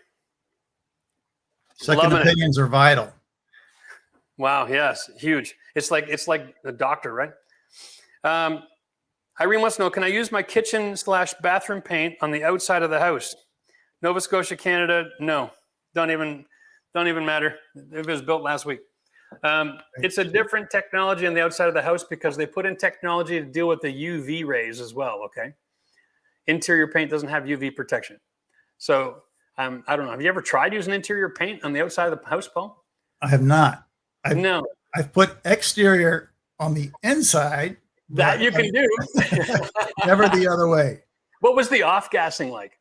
Second opinions are vital. Wow. Yes. Huge. It's like a doctor, right? Irene wants to know, can I use my kitchen/bathroom paint on the outside of the house? Nova Scotia, Canada. No, don't even matter. It was built last week. It's a different technology on the outside of the house because they put in technology to deal with the UV rays as well. Okay. Interior paint doesn't have UV protection. So, I don't know. Have you ever tried using interior paint on the outside of the house, Paul? I have not. No. I've put exterior on the inside. That you can do. Never the other way. What was the off-gassing like?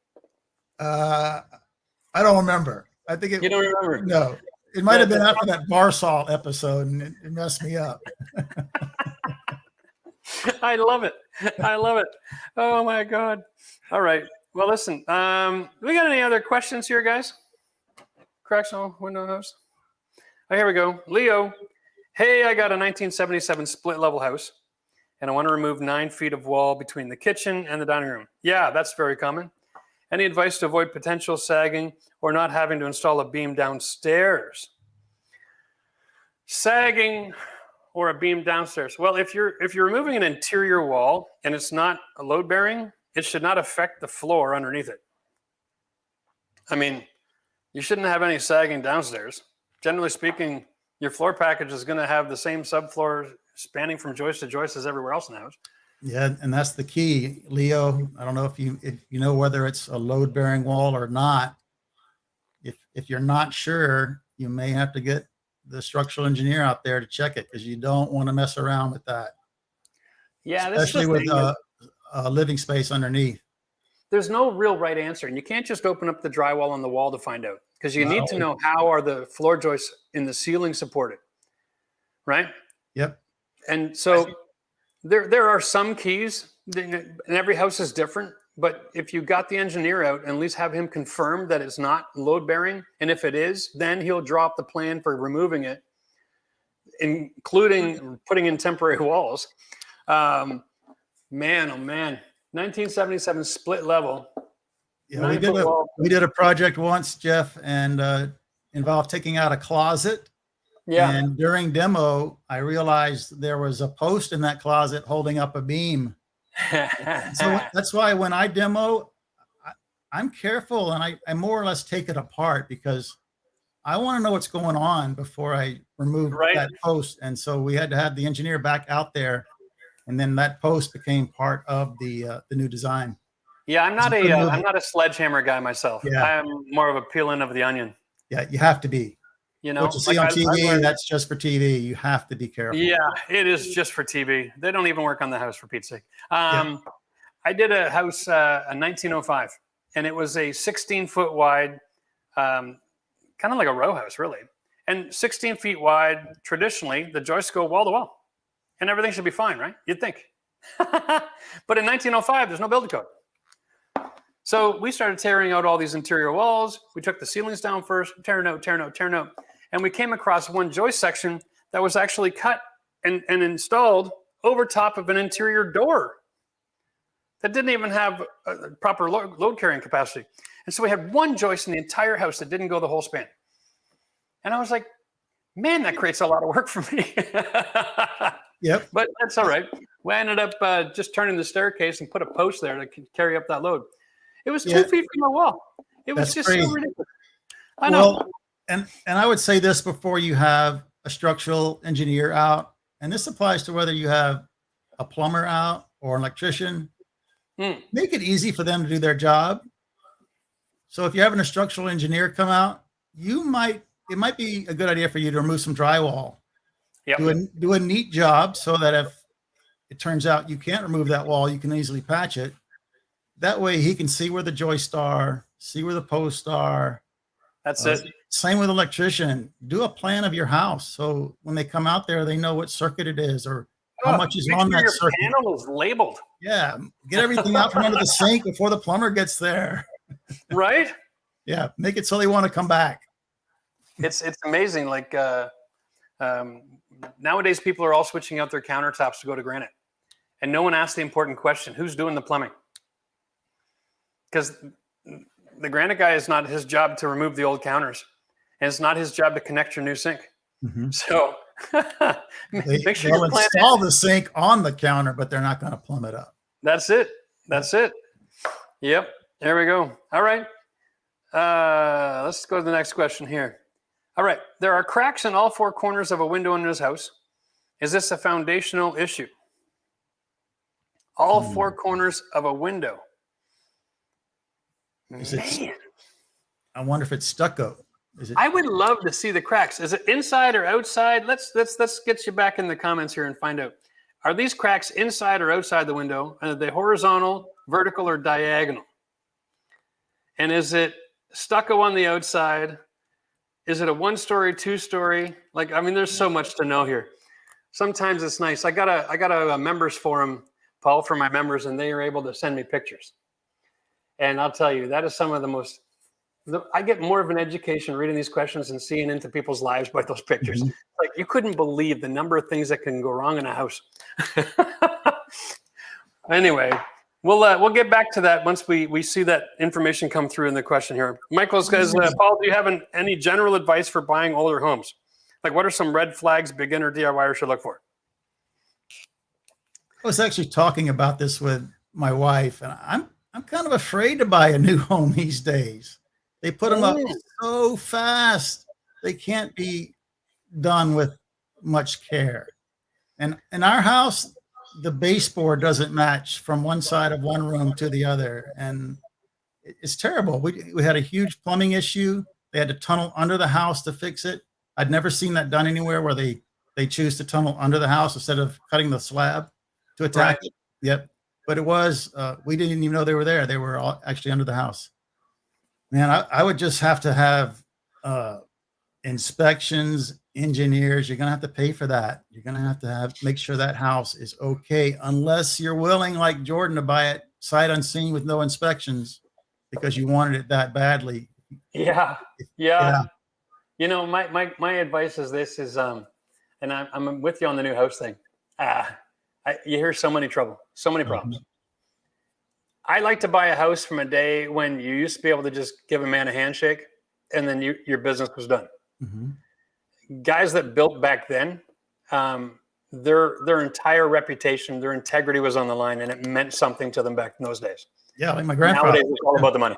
I don't remember. I think you don't remember? No. It might have been after that bar salt episode, and it messed me up. I love it. Oh my God. All right. Well, listen, we got any other questions here, guys? Cracks on window house. Oh, here we go. Leo. Hey, I got a 1977 split level house and I want to remove 9 feet of wall between the kitchen and the dining room. Yeah, that's very common. Any advice to avoid potential sagging or not having to install a beam downstairs? Sagging or a beam downstairs. Well, if you're removing an interior wall and it's not a load bearing, it should not affect the floor underneath it. I mean, you shouldn't have any sagging downstairs. Generally speaking, your floor package is going to have the same subfloor spanning from joist to joist as everywhere else in the house. Yeah, and that's the key, Leo. I don't know if you know whether it's a load bearing wall or not. If you're not sure, you may have to get the structural engineer out there to check it because you don't want to mess around with that. Yeah, especially with living space underneath. There's no real right answer, and you can't just open up the drywall on the wall to find out, because you need to know how are the floor joists in the ceiling supported, right? Yep. And so there are some keys, and every house is different. But if you got the engineer out and at least have him confirm that it's not load bearing, and if it is, then he'll drop the plan for removing it, including putting in temporary walls. Man, oh man, 1977 split level. Yeah, we did a project once, Jeff, and involved taking out a closet. Yeah. And during demo, I realized there was a post in that closet holding up a beam. So that's why when I demo, I'm careful, and I more or less take it apart, because I want to know what's going on before I remove that post. And so we had to have the engineer back out there, and then that post became part of the new design. Yeah, I'm not a sledgehammer guy myself. Yeah. I'm more of a peeling of the onion. Yeah, you have to be. You know, what you see on TV, that's just for TV. You have to be careful. Yeah, it is just for TV. They don't even work on the house, for Pete's sake. I did a house, a 1905, and it was a 16-foot wide, kind of like a row house, really. And 16 feet wide, traditionally, the joists go wall to wall, and everything should be fine, right? You'd think. But in 1905, there's no building code. So we started tearing out all these interior walls. We took the ceilings down first, tearing out. And we came across one joist section that was actually cut and installed over top of an interior door that didn't even have a proper load carrying capacity. And so we had one joist in the entire house that didn't go the whole span. And I was like, man, that creates a lot of work for me. Yep. But that's all right. We ended up just turning the staircase and put a post there to carry up that load. It was 2 feet from the wall. It was just so ridiculous. I know. Well, and I would say this before you have a structural engineer out, and this applies to whether you have a plumber out or an electrician, make it easy for them to do their job. So if you're having a structural engineer come out, it might be a good idea for you to remove some drywall. Yep. Do a neat job so that if it turns out you can't remove that wall, you can easily patch it. That way he can see where the joists are, see where the posts are. That's it. Same with electrician. Do a plan of your house, so when they come out there, they know what circuit it is or how much is on that circuit. Your panel is labeled. Yeah, get everything out from under the sink before the plumber gets there. Right? Yeah, make it so they want to come back. It's amazing. Like nowadays, people are all switching out their countertops to go to granite, and no one asks the important question: who's doing the plumbing? Because the granite guy is not his job to remove the old counters, and it's not his job to connect your new sink. Mm-hmm. So make sure they'll install the sink on the counter, but they're not going to plumb it up. That's it. That's it. Yep. There we go. All right. Let's go to the next question here. All right. There are cracks in all four corners of a window in this house. Is this a foundational issue? All four corners of a window. I wonder if it's stucco. I would love to see the cracks. Is it inside or outside? Let's get you back in the comments here and find out. Are these cracks inside or outside the window? Are they horizontal, vertical, or diagonal? And is it stucco on the outside? Is it a 1-story, 2-story? Like, I mean, there's so much to know here. Sometimes it's nice. I got a members forum, Paul, for my members, and they are able to send me pictures. And I'll tell you, that is some of the most, I get more of an education reading these questions and seeing into people's lives by those pictures. Mm-hmm. Like, you couldn't believe the number of things that can go wrong in a house. Anyway, we'll get back to that once we see that information come through in the question here. Michael says, Paul, do you have any general advice for buying older homes? Like, what are some red flags beginner DIYers should look for? I was actually talking about this with my wife, and I'm kind of afraid to buy a new home these days. They put them up so fast. They can't be done with much care. And in our house, the baseboard doesn't match from one side of one room to the other. And it's terrible. We had a huge plumbing issue. They had to tunnel under the house to fix it. I'd never seen that done anywhere where they choose to tunnel under the house instead of cutting the slab to attack it. Yep. but it was, we didn't even know they were there. They were all actually under the house. Man, I would just have to have inspections, engineers. You're going to have to pay for that. You're going to have make sure that house is okay, unless you're willing, like Jordan, to buy it sight unseen with no inspections because you wanted it that badly. Yeah. Yeah. You know, my advice is this is, and I'm with you on the new house thing. You hear so many problems. I like to buy a house from a day when you used to be able to just give a man a handshake and then your business was done. Guys that built back then, their entire reputation, their integrity was on the line, and it meant something to them back in those days. Yeah, like my grandfather. Nowadays, it's all about the money.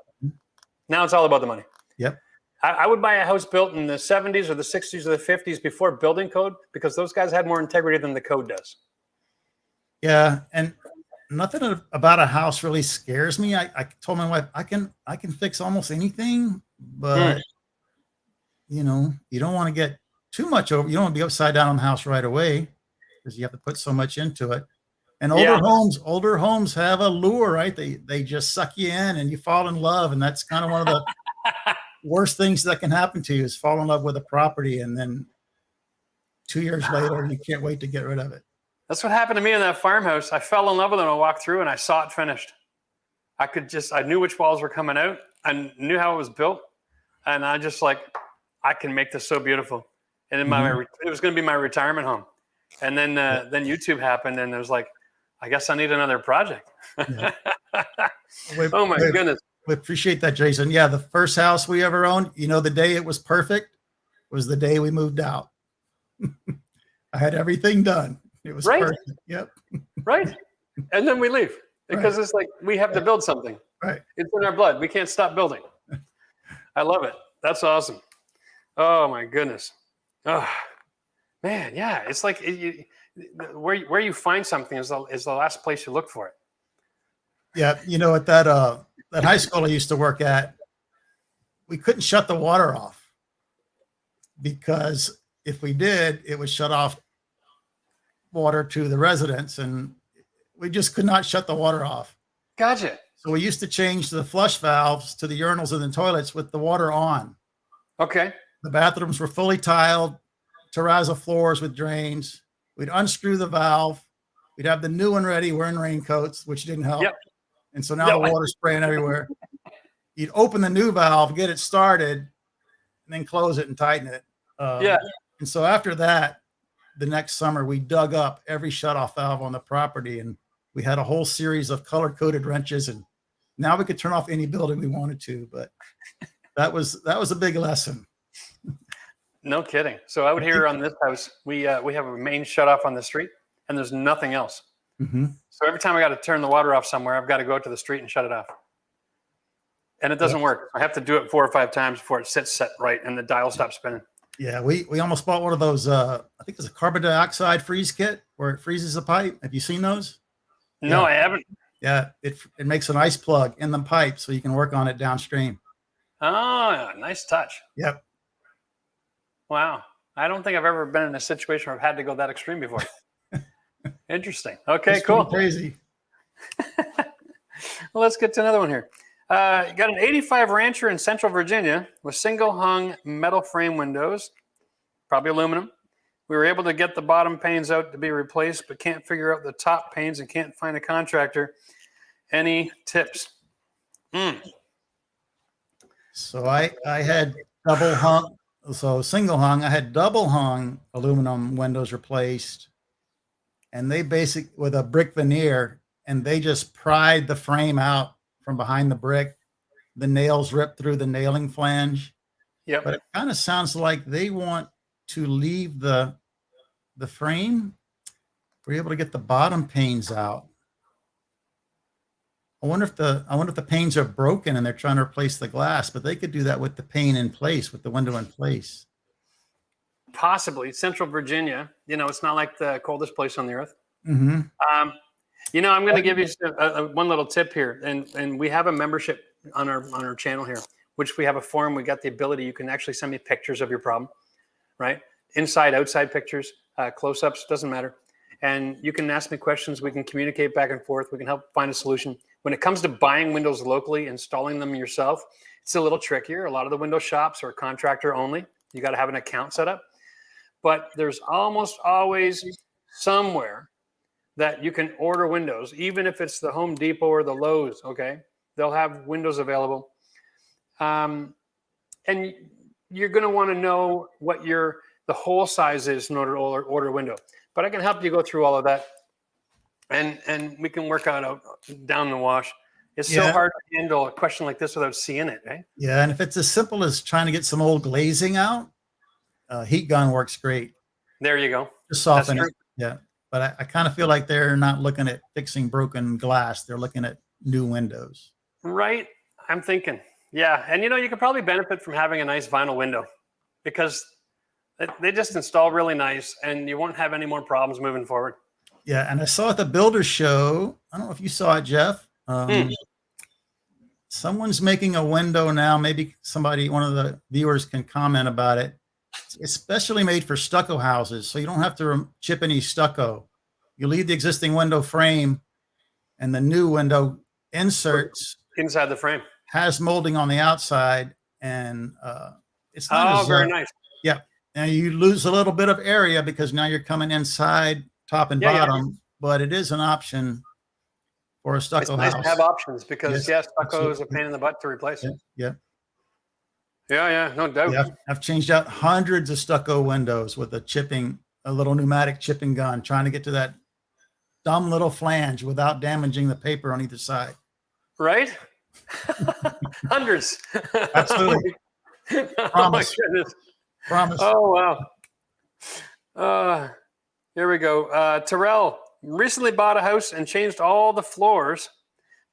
Now it's all about the money. Yep. I would buy a house built in the 70s or the 60s or the 50s before building code because those guys had more integrity than the code does. Yeah, and nothing about a house really scares me. I told my wife I can fix almost anything, but you know, you don't want to get too much over. You don't want to be upside down on the house right away because you have to put so much into it. And older homes have a lure, right? They just suck you in and you fall in love, and that's kind of one of the worst things that can happen to you is fall in love with a property, and then 2 years later you can't wait to get rid of it. That's what happened to me in that farmhouse. I fell in love with it. I walked through and I saw it finished. I knew which walls were coming out. I knew how it was built. And I just like, I can make this so beautiful. And in it was going to be my retirement home. And then YouTube happened and it was like, I guess I need another project. Yeah. Oh my goodness. We appreciate that, Jason. Yeah. The first house we ever owned, you know, the day it was perfect was the day we moved out. I had everything done. It was perfect. Yep. Right. And then we leave because it's like we have to build something. Right. It's in our blood. We can't stop building. I love it. That's awesome. Oh my goodness. Oh man. Yeah. It's like where you find something is the last place you look for it. Yeah. You know, at that high school I used to work at, we couldn't shut the water off because if we did, it would shut off water to the residents, and we just could not shut the water off. Gotcha. So we used to change the flush valves to the urinals and the toilets with the water on. Okay. The bathrooms were fully tiled, terrazzo floors with drains. We'd unscrew the valve. We'd have the new one ready, wearing raincoats, which didn't help. Yep. And so now the water's spraying everywhere. You'd open the new valve, get it started, and then close it and tighten it. And so after that, the next summer, we dug up every shutoff valve on the property, and we had a whole series of color-coded wrenches, and now we could turn off any building we wanted to. But that was a big lesson. No kidding. So out here on this house, we have a main shutoff on the street, and there's nothing else. So every time I got to turn the water off somewhere, I've got to go out to the street and shut it off. And it doesn't work. I have to do it 4 or 5 times before it sits set right and the dial stops spinning. Yeah, we almost bought one of those, I think it's a carbon dioxide freeze kit where it freezes the pipe. Have you seen those? No, I haven't. Yeah, it makes an ice plug in the pipe so you can work on it downstream. Oh, nice touch. Yep. Wow. I don't think I've ever been in a situation where I've had to go that extreme before. Interesting. Okay, cool. Crazy. Well, let's get to another one here. Got an 85 Rancher in Central Virginia with single hung metal frame windows, probably aluminum. We were able to get the bottom panes out to be replaced, but can't figure out the top panes and can't find a contractor. Any tips? So I had double hung, so single hung. I had double hung aluminum windows replaced, and they with a brick veneer, and they just pried the frame out from behind the brick. The nails ripped through the nailing flange. Yep. But it kind of sounds like they want to leave the frame. We're able to get the bottom panes out. I wonder if the panes are broken and they're trying to replace the glass, but they could do that with the pane in place, with the window in place. Possibly. Central Virginia, you know, it's not like the coldest place on the earth. You know, I'm going to give you one little tip here, and we have a membership on our channel here, which we have a forum. We got the ability, you can actually send me pictures of your problem, right? Inside, outside pictures, close-ups, doesn't matter. and you can ask me questions. We can communicate back and forth. We can help find a solution. When it comes to buying windows locally, installing them yourself, it's a little trickier. A lot of the window shops are contractor only. You got to have an account set up. But there's almost always somewhere that you can order windows, even if it's the Home Depot or the Lowe's, okay? They'll have windows available. And you're going to want to know what the hole size is in order to order a window. But I can help you go through all of that, and we can work out down the wash. It's so hard to handle a question like this without seeing it, right? Yeah, and if it's as simple as trying to get some old glazing out, heat gun works great. There you go. Just soften it. Yeah, but I kind of feel like they're not looking at fixing broken glass. They're looking at new windows. Right. I'm thinking. Yeah, and you could probably benefit from having a nice vinyl window because they just install really nice, and you won't have any more problems moving forward. Yeah, and I saw at the Builder Show, I don't know if you saw it, Jeff. Someone's making a window now. Maybe one of the viewers can comment about it. It's specially made for stucco houses, so you don't have to chip any stucco. You leave the existing window frame, and the new window inserts inside the frame. Has molding on the outside, and it's not very nice. Yeah, and you lose a little bit of area because now you're coming inside, top and bottom. But it is an option for a stucco house. It's nice to have options because stucco is a pain in the butt to replace. Yeah, no doubt. Yeah, I've changed out hundreds of stucco windows with a little pneumatic chipping gun, trying to get to that dumb little flange without damaging the paper on either side. Right? Hundreds. Absolutely. Oh Promise. my goodness. Promise. Oh wow. Here we go. Terrell recently bought a house and changed all the floors,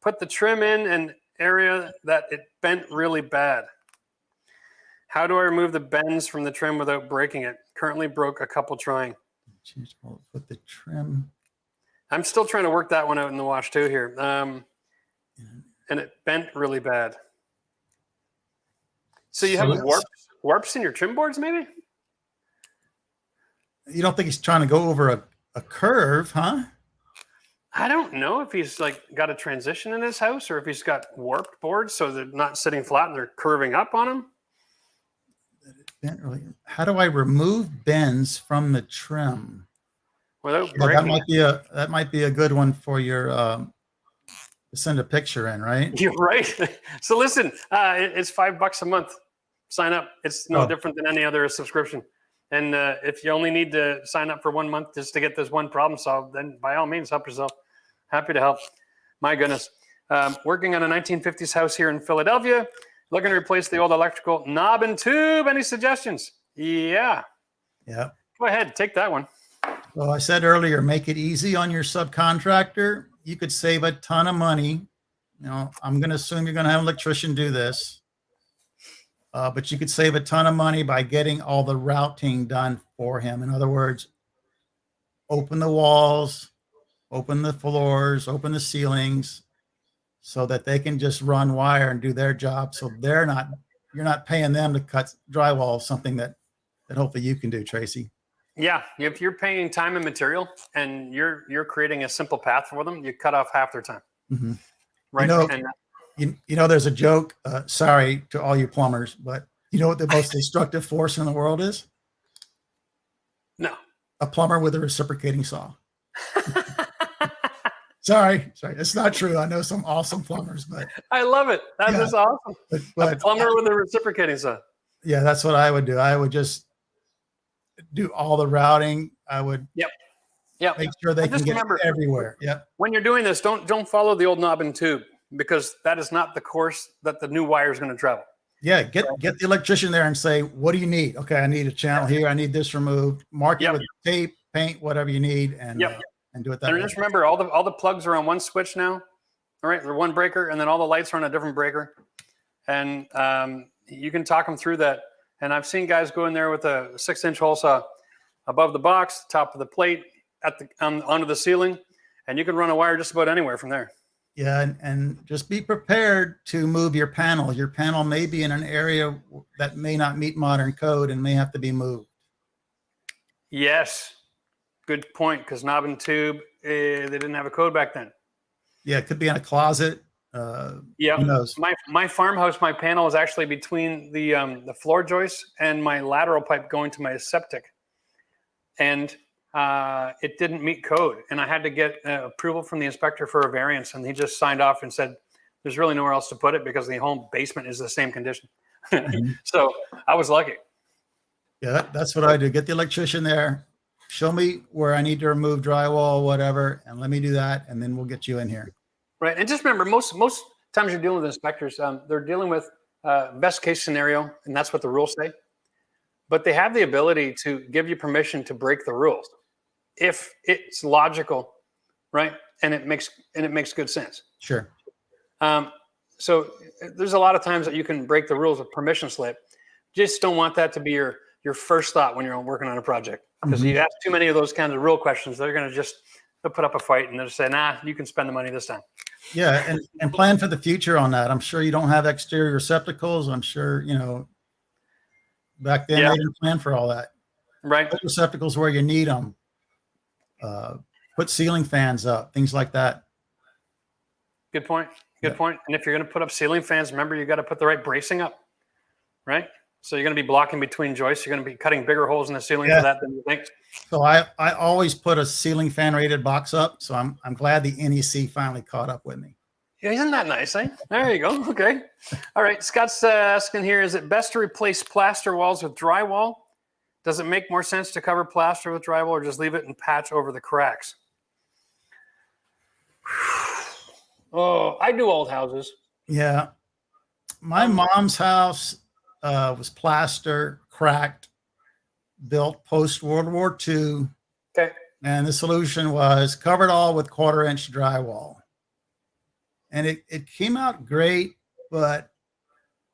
put the trim in an area that it bent really bad. How do I remove the bends from the trim without breaking it? Currently broke a couple trying. Put the trim. I'm still trying to work that one out in the wash too here. And it bent really bad. So you have warps in your trim boards, maybe? You don't think he's trying to go over a curve, huh? I don't know if he's got a transition in his house or if he's got warped boards so they're not sitting flat and they're curving up on him. How do I remove bends from the trim? Without breaking that might be a good one for your to send a picture in, right? You're right. So listen, it's $5 a month. Sign up. It's no different than any other subscription. And if you only need to sign up for 1 month just to get this one problem solved, then by all means, help yourself. Happy to help. My goodness. Working on a 1950s house here in Philadelphia. Looking to replace the old electrical knob and tube. Any suggestions? Yeah. Yeah. Go ahead. Take that one. Well, I said earlier, make it easy on your subcontractor. You could save a ton of money. I'm going to assume you're going to have an electrician do this. But you could save a ton of money by getting all the routing done for him. In other words, open the walls, open the floors, open the ceilings so that they can just run wire and do their job. So you're not paying them to cut drywall, something that hopefully you can do, Tracy. Yeah. If you're paying time and material and you're creating a simple path for them, you cut off half their time. Mm-hmm. Right. There's a joke. Sorry to all you plumbers, but you know what the most destructive force in the world is? No. A plumber with a reciprocating saw. Sorry. It's not true. I know some awesome plumbers, but I love it. That is awesome. But a plumber with a reciprocating saw. Yeah, that's what I would do. I would just do all the routing. I would make sure they can get everywhere. Yep. When you're doing this, don't follow the old knob and tube, because that is not the course that the new wire is going to travel. Yeah, get the electrician there and say, what do you need? Okay, I need a channel here. I need this removed. Mark it with tape, paint, whatever you need, and do it that way. And just remember, all the plugs are on one switch now. All right, they're one breaker, and then all the lights are on a different breaker. And you can talk them through that. And I've seen guys go in there with a 6-inch hole saw above the box, top of the plate, onto the ceiling, and you can run a wire just about anywhere from there. Yeah, and just be prepared to move your panel. Your panel may be in an area that may not meet modern code and may have to be moved. Yes. Good point, because knob and tube, they didn't have a code back then. Yeah, it could be in a closet. Yeah, who knows? My farmhouse, my panel was actually between the floor joist and my lateral pipe going to my septic, and it didn't meet code, and I had to get approval from the inspector for a variance, and he just signed off and said, "There's really nowhere else to put it because the home basement is the same condition." So I was lucky. Yeah, that's what I do. Get the electrician there, show me where I need to remove drywall, whatever, and let me do that, and then we'll get you in here. Right, and just remember, most times you're dealing with inspectors, they're dealing with best case scenario, and that's what the rules say. But they have the ability to give you permission to break the rules if it's logical, right? And it makes good sense. Sure. So there's a lot of times that you can break the rules with permission slip. Just don't want that to be your first thought when you're working on a project, because you ask too many of those kinds of rule questions, they're going to they'll put up a fight and they'll say, "Nah, you can spend the money this time." Yeah, and plan for the future on that. I'm sure you don't have exterior receptacles. I'm sure, back then they didn't plan for all that. Right. Put receptacles where you need them. Put ceiling fans up, things like that. Good point. Good point. And if you're going to put up ceiling fans, remember you got to put the right bracing up, right? So you're going to be blocking between joists. You're going to be cutting bigger holes in the ceiling for that than you think. So I always put a ceiling fan rated box up. So I'm glad the NEC finally caught up with me. Yeah, isn't that nice, eh? There you go. Okay. All right. Scott's asking here, is it best to replace plaster walls with drywall? Does it make more sense to cover plaster with drywall or just leave it and patch over the cracks? Oh, I do old houses. Yeah. My mom's house was plaster, cracked, built post World War II. Okay. And the solution was cover it all with 1/4-inch drywall. And it came out great, but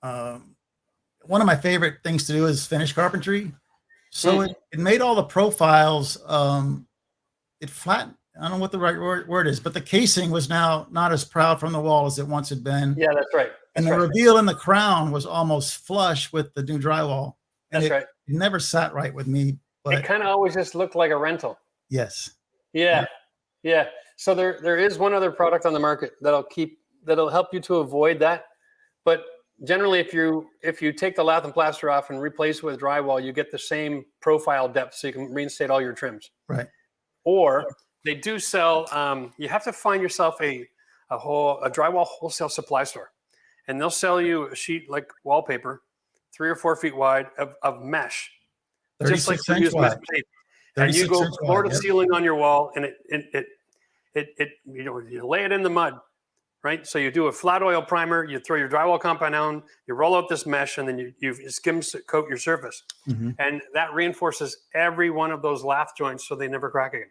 one of my favorite things to do is finish carpentry. So it made all the profiles, it flattened. I don't know what the right word is, but the casing was now not as proud from the wall as it once had been. Yeah, that's right. And the reveal in the crown was almost flush with the new drywall. And That's right. It never sat right with me. But It kind of always just looked like a rental. yes. Yeah. Yeah. So there is one other product on the market that'll help you to avoid that. But generally, if you take the lath and plaster off and replace it with drywall, you get the same profile depth, so you can reinstate all your trims. Right. Or they do sell. You have to find yourself a drywall wholesale supply store, and they'll sell you a sheet like wallpaper, 3 or 4 feet wide of mesh, just like you use mesh tape. And you go floor to ceiling on your wall, and you lay it in the mud, right? So you do a flat oil primer, you throw your drywall compound on, you roll out this mesh, and then you skim coat your surface, and that reinforces every one of those lath joints so they never crack again.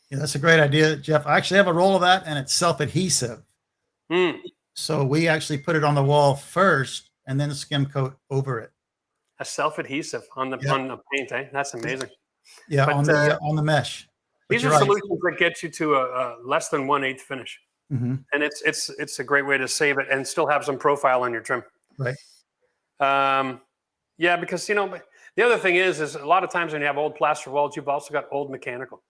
Yeah, that's a great idea, Jeff. I actually have a roll of that, and it's self-adhesive. So we actually put it on the wall first, and then skim coat over it. A self-adhesive on the paint, eh? That's amazing. Yeah, on the mesh. These are solutions that get you to a less than 1/8 finish, and it's a great way to save it and still have some profile on your trim. Right. Yeah, because the other thing is a lot of times when you have old plaster walls, you've also got old mechanical,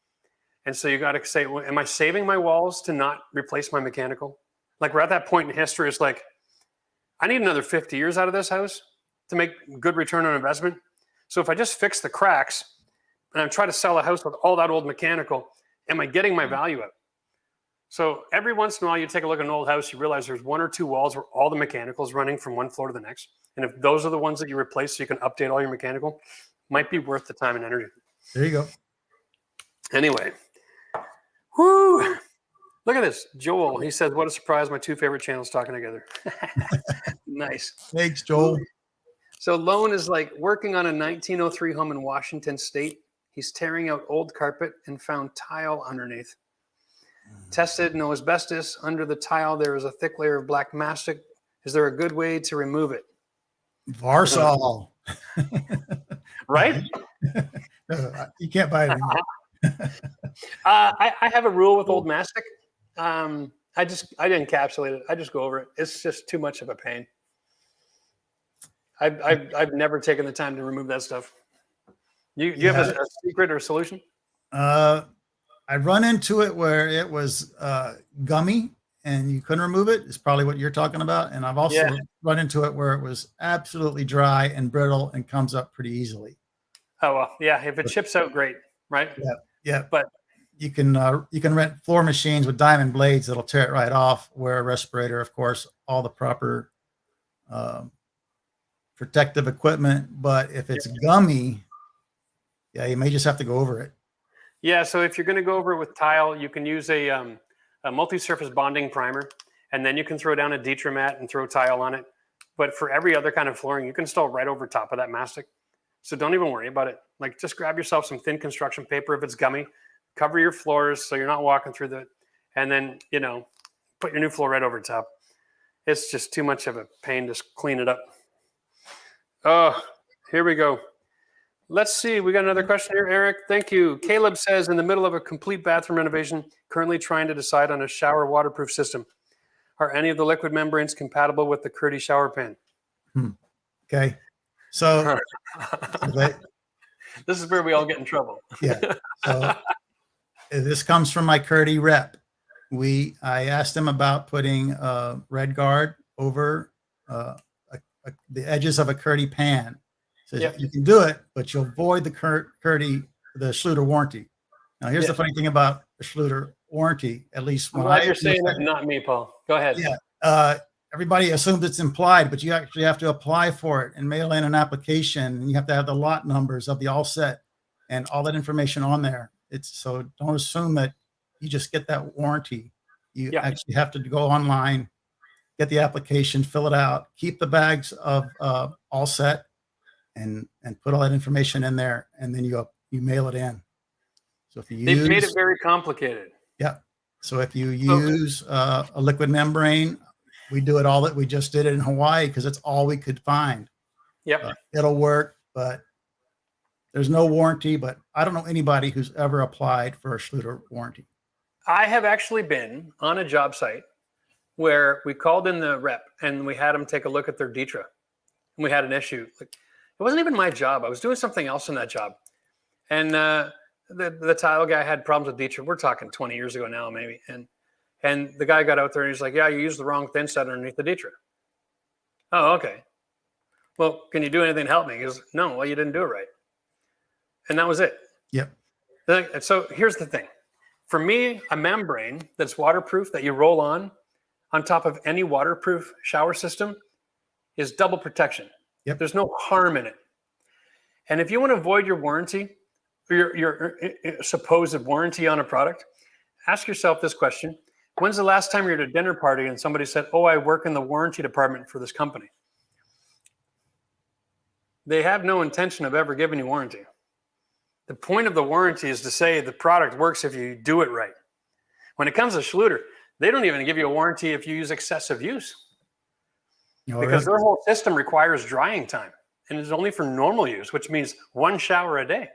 and so you got to say, well, am I saving my walls to not replace my mechanical? Like we're at that point in history. It's like I need another 50 years out of this house to make good return on investment. So if I just fix the cracks and I'm trying to sell a house with all that old mechanical, am I getting my value out? So every once in a while, you take a look at an old house, you realize there's 1 or 2 walls where all the mechanicals running from one floor to the next. And if those are the ones that you replace so you can update all your mechanical, might be worth the time and energy. There you go. Anyway, whoo! Look at this. Joel, he says, what a surprise, my 2 favorite channels talking together. Nice. Thanks, Joel. So Lone is like working on a 1903 home in Washington State. He's tearing out old carpet and found tile underneath. Tested, no asbestos. Under the tile, there is a thick layer of black mastic. Is there a good way to remove it? Varsol. Right? You can't buy it anymore. I have a rule with old mastic. I encapsulate it. I just go over it. It's just too much of a pain. I've never taken the time to remove that stuff. You have a secret or solution? I run into it where it was gummy and you couldn't remove it. It's probably what you're talking about. And I've also run into it where it was absolutely dry and brittle and comes up pretty easily. Oh, well, yeah. If it chips out, great, right? Yeah, yeah. But you can rent floor machines with diamond blades that'll tear it right off. Wear a respirator, of course, all the proper protective equipment. But if it's gummy, yeah, you may just have to go over it. Yeah, so if you're going to go over it with tile, you can use a multi-surface bonding primer, and then you can throw down a Detramat and throw tile on it. But for every other kind of flooring, you can install right over top of that mastic. So don't even worry about it. Like, just grab yourself some thin construction paper if it's gummy, cover your floors so you're not walking through the, and then, you know, put your new floor right over top. It's just too much of a pain to clean it up. Oh, here we go. Let's see. We got another question here, Eric. Thank you. Caleb says, in the middle of a complete bathroom renovation, currently trying to decide on a shower waterproof system. Are any of the liquid membranes compatible with the Curdy shower pan? Okay. So this is where we all get in trouble. Yeah. So this comes from my Curdy rep. I asked him about putting a red guard over the edges of a Curdy pan. So you can do it, but you'll void the Curdy, the Schluter warranty. Now, here's the funny thing about the Schluter warranty, at least when you're saying that, not me, Paul. Go ahead. Yeah. Everybody assumes it's implied, but you actually have to apply for it and mail in an application, and you have to have the lot numbers of the all set and all that information on there. So don't assume that you just get that warranty. You actually have to go online, get the application, fill it out, keep the bags of all set, and put all that information in there, and then you mail it in. So if you they've made it very complicated. Yeah. So if you use a liquid membrane, we do it all that we just did it in Hawaii because it's all we could find. Yeah. It'll work, but there's no warranty. But I don't know anybody who's ever applied for a Schluter warranty. I have actually been on a job site where we called in the rep and we had them take a look at their Detra, and we had an issue. Like, it wasn't even my job. I was doing something else in that job, and the tile guy had problems with Detra. We're talking 20 years ago now, maybe, and the guy got out there and he's like, "Yeah, you used the wrong thin set underneath the Detra." Oh, okay. Well, can you do anything to help me? He goes, "No, well, you didn't do it right," and that was it. Yep. So here's the thing. For me, a membrane that's waterproof that you roll on top of any waterproof shower system is double protection. Yep. There's no harm in it. And if you want to avoid your warranty or your supposed warranty on a product, ask yourself this question. When's the last time you're at a dinner party and somebody said, "Oh, I work in the warranty department for this company"? They have no intention of ever giving you warranty. The point of the warranty is to say the product works if you do it right. When it comes to Schluter, they don't even give you a warranty if you use excessive use. Because their whole system requires drying time, and it's only for normal use, which means one shower a day.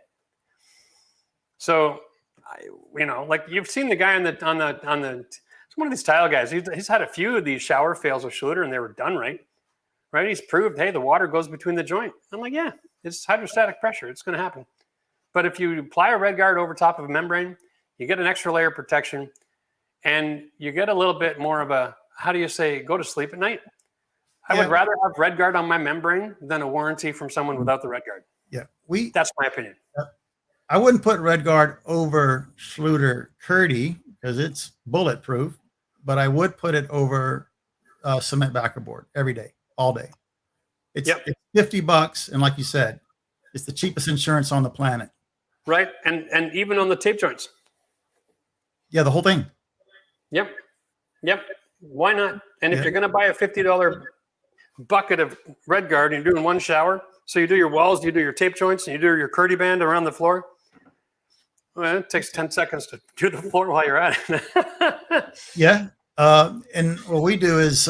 So, like you've seen the guy on the one of these tile guys. He's had a few of these shower fails with Schluter, and they were done right. He's proved, hey, the water goes between the joint. I'm like, yeah, it's hydrostatic pressure. It's going to happen. But if you apply a red guard over top of a membrane, you get an extra layer of protection, and you get a little bit more of a, how do you say, go to sleep at night? I would rather have red guard on my membrane than a warranty from someone without the red guard. Yeah, that's my opinion. I wouldn't put red guard over Schluter Curdy because it's bulletproof, but I would put it over cement backerboard every day, all day. It's $50, and like you said, it's the cheapest insurance on the planet. Right, and even on the tape joints. Yeah, the whole thing. Yep. Why not? And if you're going to buy a $50 bucket of red guard and you're doing one shower, so you do your walls, you do your tape joints, and you do your Curdy band around the floor. Well, it takes 10 seconds to do the floor while you're at it. Yeah. And what we do is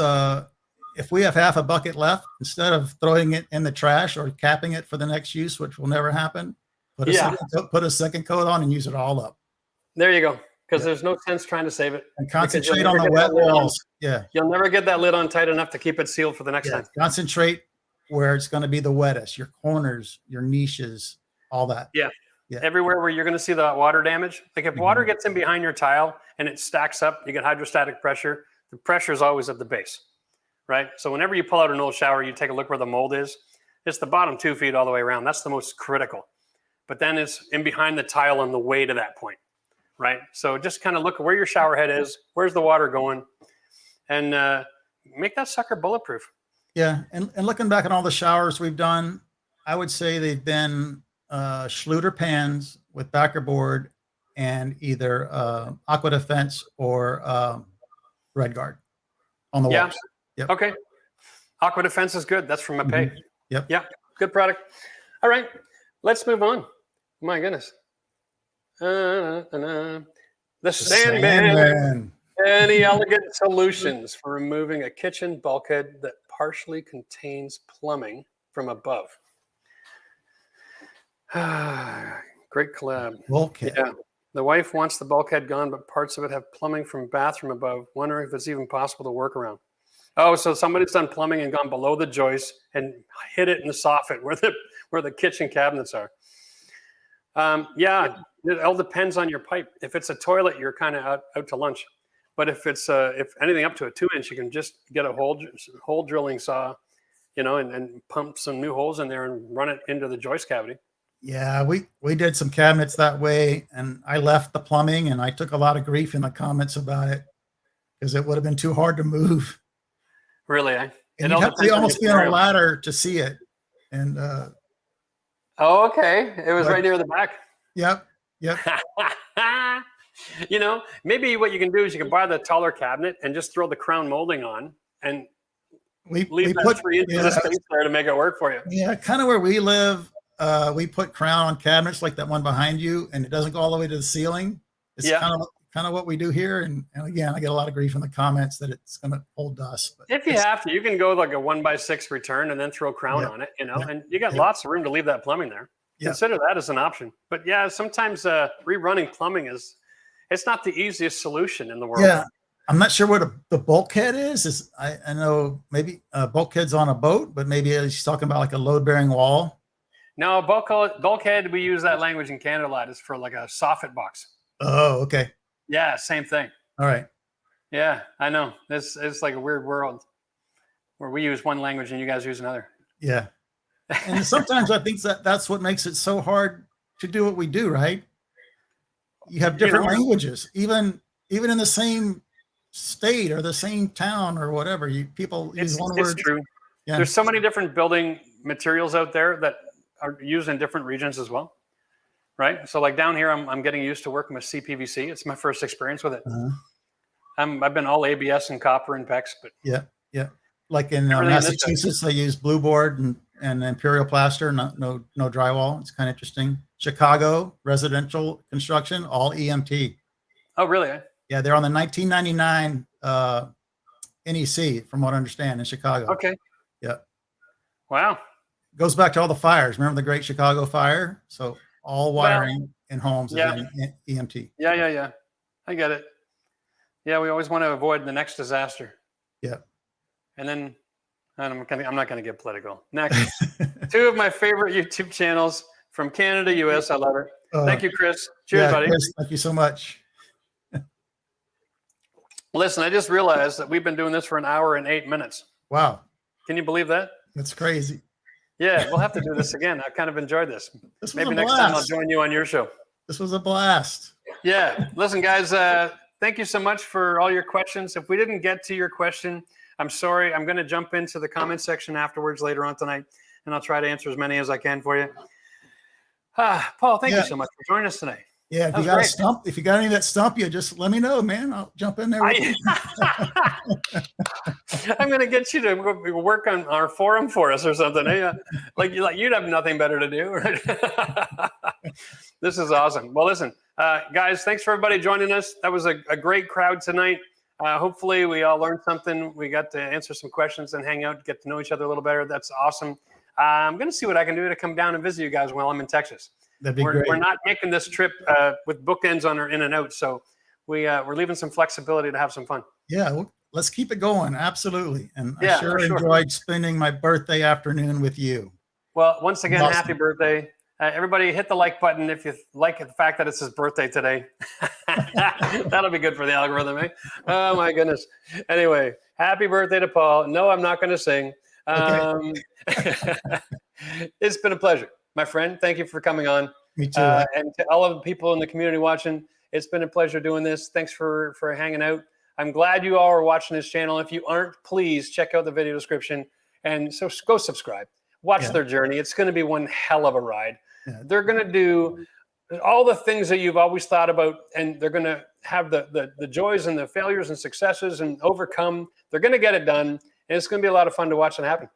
if we have half a bucket left, instead of throwing it in the trash or capping it for the next use, which will never happen, put a second coat on and use it all up. There you go. Because there's no sense trying to save it. And concentrate on the wet walls. You'll never get that lid on tight enough to keep it sealed for the next time. Concentrate where it's going to be the wettest, your corners, your niches, all that. Yeah. Everywhere where you're going to see the water damage. Like if water gets in behind your tile and it stacks up, you get hydrostatic pressure. The pressure is always at the base, right? So whenever you pull out an old shower, you take a look where the mold is. It's the bottom 2 feet all the way around. That's the most critical. But then it's in behind the tile on the way to that point, right? So just kind of look at where your shower head is, where's the water going, and make that sucker bulletproof. Yeah, and looking back at all the showers we've done, I would say they've been Schluter pans with backer board and either Aqua Defense or Red Guard on the walls. Yep. Okay. Aqua Defense is good. That's from my pay. Yep. Yeah. Good product. All right. Let's move on. My goodness. The Sandman. Any elegant solutions for removing a kitchen bulkhead that partially contains plumbing from above? Great collab. Bulkhead. Yeah. The wife wants the bulkhead gone, but parts of it have plumbing from bathroom above. Wondering if it's even possible to work around. Oh, so somebody's done plumbing and gone below the joist and hit it in the soffit where the kitchen cabinets are. Yeah, it all depends on your pipe. If it's a toilet, you're kind of out to lunch. But if it's if anything up to a 2-inch, you can just get a hole drilling saw, and pump some new holes in there and run it into the joist cavity. Yeah, we did some cabinets that way, and I left the plumbing, and I took a lot of grief in the comments about it because it would have been too hard to move. Really, eh? And you'd have to almost be on a ladder to see it. And oh, okay, it was right near the back. Yep. Maybe what you can do is you can buy the taller cabinet and just throw the crown molding on and leave that 3 inches of space there to make it work for you. Yeah, kind of where we live, we put crown on cabinets like that one behind you, and it doesn't go all the way to the ceiling. It's kind of what we do here. And again, I get a lot of grief in the comments that it's going to hold dust. But if you have to, you can go like a 1x6 return and then throw crown on it, and you got lots of room to leave that plumbing there. Consider that as an option. But yeah, sometimes rerunning plumbing it's not the easiest solution in the world. Yeah. I'm not sure what the bulkhead is. I know maybe bulkhead's on a boat, but maybe he's talking about like a load-bearing wall. No, bulkhead, we use that language in Canada a lot. It's for like a soffit box. Oh, okay. Yeah, same thing. All right. Yeah, I know. It's like a weird world where we use one language and you guys use another. Yeah. And sometimes I think that's what makes it so hard to do what we do, right? You have different languages, even in the same state or the same town or whatever. People use one word. It's true. Yeah. There's so many different building materials out there that are used in different regions as well. Right. So like down here, I'm getting used to working with CPVC. It's my first experience with it. I've been all ABS and copper and PEX, but yeah. Like in Massachusetts, they use blue board and imperial plaster, no drywall. It's kind of interesting. Chicago residential construction, all EMT. Oh, really? Yeah, they're on the 1999 NEC, from what I understand, in Chicago. Okay. Yeah. Wow. Goes back to all the fires. Remember the Great Chicago Fire? So all wiring in homes is in EMT. Yeah. I get it. Yeah, we always want to avoid the next disaster. Yeah. And then I'm not going to get political. Next, 2 of my favorite YouTube channels from Canada, US. I love it. Thank you, Chris. Cheers, buddy. Chris, thank you so much. Listen, I just realized that we've been doing this for an hour and 8 minutes. Wow. Can you believe that? That's crazy. Yeah, we'll have to do this again. I kind of enjoyed this. Maybe next time I'll join you on your show. This was a blast. Yeah. Listen, guys, thank you so much for all your questions. If we didn't get to your question, I'm sorry. I'm going to jump into the comment section afterwards later on tonight, and I'll try to answer as many as I can for you. Paul, thank you so much for joining us tonight. Yeah, if you got any that stump you, just let me know, man. I'll jump in there. I'm going to get you to work on our forum for us or something. Like you'd have nothing better to do. Right? This is awesome. Well, listen, guys, thanks for everybody joining us. That was a great crowd tonight. Hopefully we all learned something. We got to answer some questions and hang out, get to know each other a little better. That's awesome. I'm going to see what I can do to come down and visit you guys while I'm in Texas. That'd be great. We're not making this trip with bookends on our in and out. So we're leaving some flexibility to have some fun. Yeah, well, let's keep it going. Absolutely. And I sure enjoyed spending my birthday afternoon with you. Well, once again, happy birthday. Everybody hit the like button if you like the fact that it's his birthday today. That'll be good for the algorithm, eh? Oh, my goodness. Anyway, happy birthday to Paul. No, I'm not going to sing. It's been a pleasure, my friend. Thank you for coming on. Me too. And to all of the people in the community watching, it's been a pleasure doing this. Thanks for hanging out. I'm glad you all are watching this channel. If you aren't, please check out the video description. And so go subscribe. Watch their journey. It's going to be one hell of a ride. Yeah. They're going to do all the things that you've always thought about, and they're going to have the joys and the failures and successes and overcome. They're going to get it done, and it's going to be a lot of fun to watch it happen.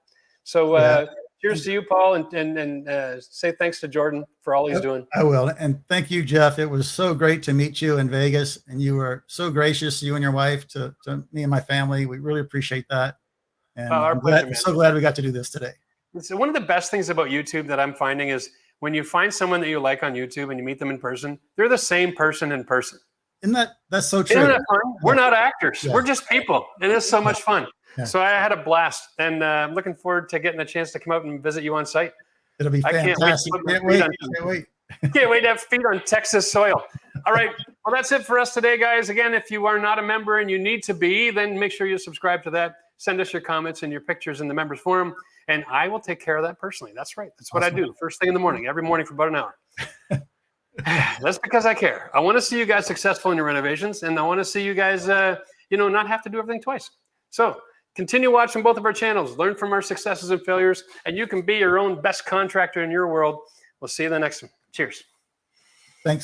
So cheers to you, Paul, and say thanks to Jordan for all he's doing. I will. And thank you, Jeff. It was so great to meet you in Vegas, and you were so gracious, you and your wife, to me and my family. We really appreciate that. And I'm so glad we got to do this today. So one of the best things about YouTube that I'm finding is when you find someone that you like on YouTube and you meet them in person, they're the same person in person. That's so true? Isn't that fun? We're not actors. We're just people. It is so much fun. So I had a blast, and I'm looking forward to getting a chance to come out and visit you on site. It'll be fantastic. Can't wait. Can't wait to have feet on Texas soil. All right. Well, that's it for us today, guys. Again, if you are not a member and you need to be, then make sure you subscribe to that. Send us your comments and your pictures in the members forum, and I will take care of that personally. That's right. That's what I do first thing in the morning, every morning for about an hour. That's because I care. I want to see you guys successful in your renovations, and I want to see you guys, not have to do everything twice. So continue watching both of our channels, learn from our successes and failures, and you can be your own best contractor in your world. We'll see you in the next one. Cheers.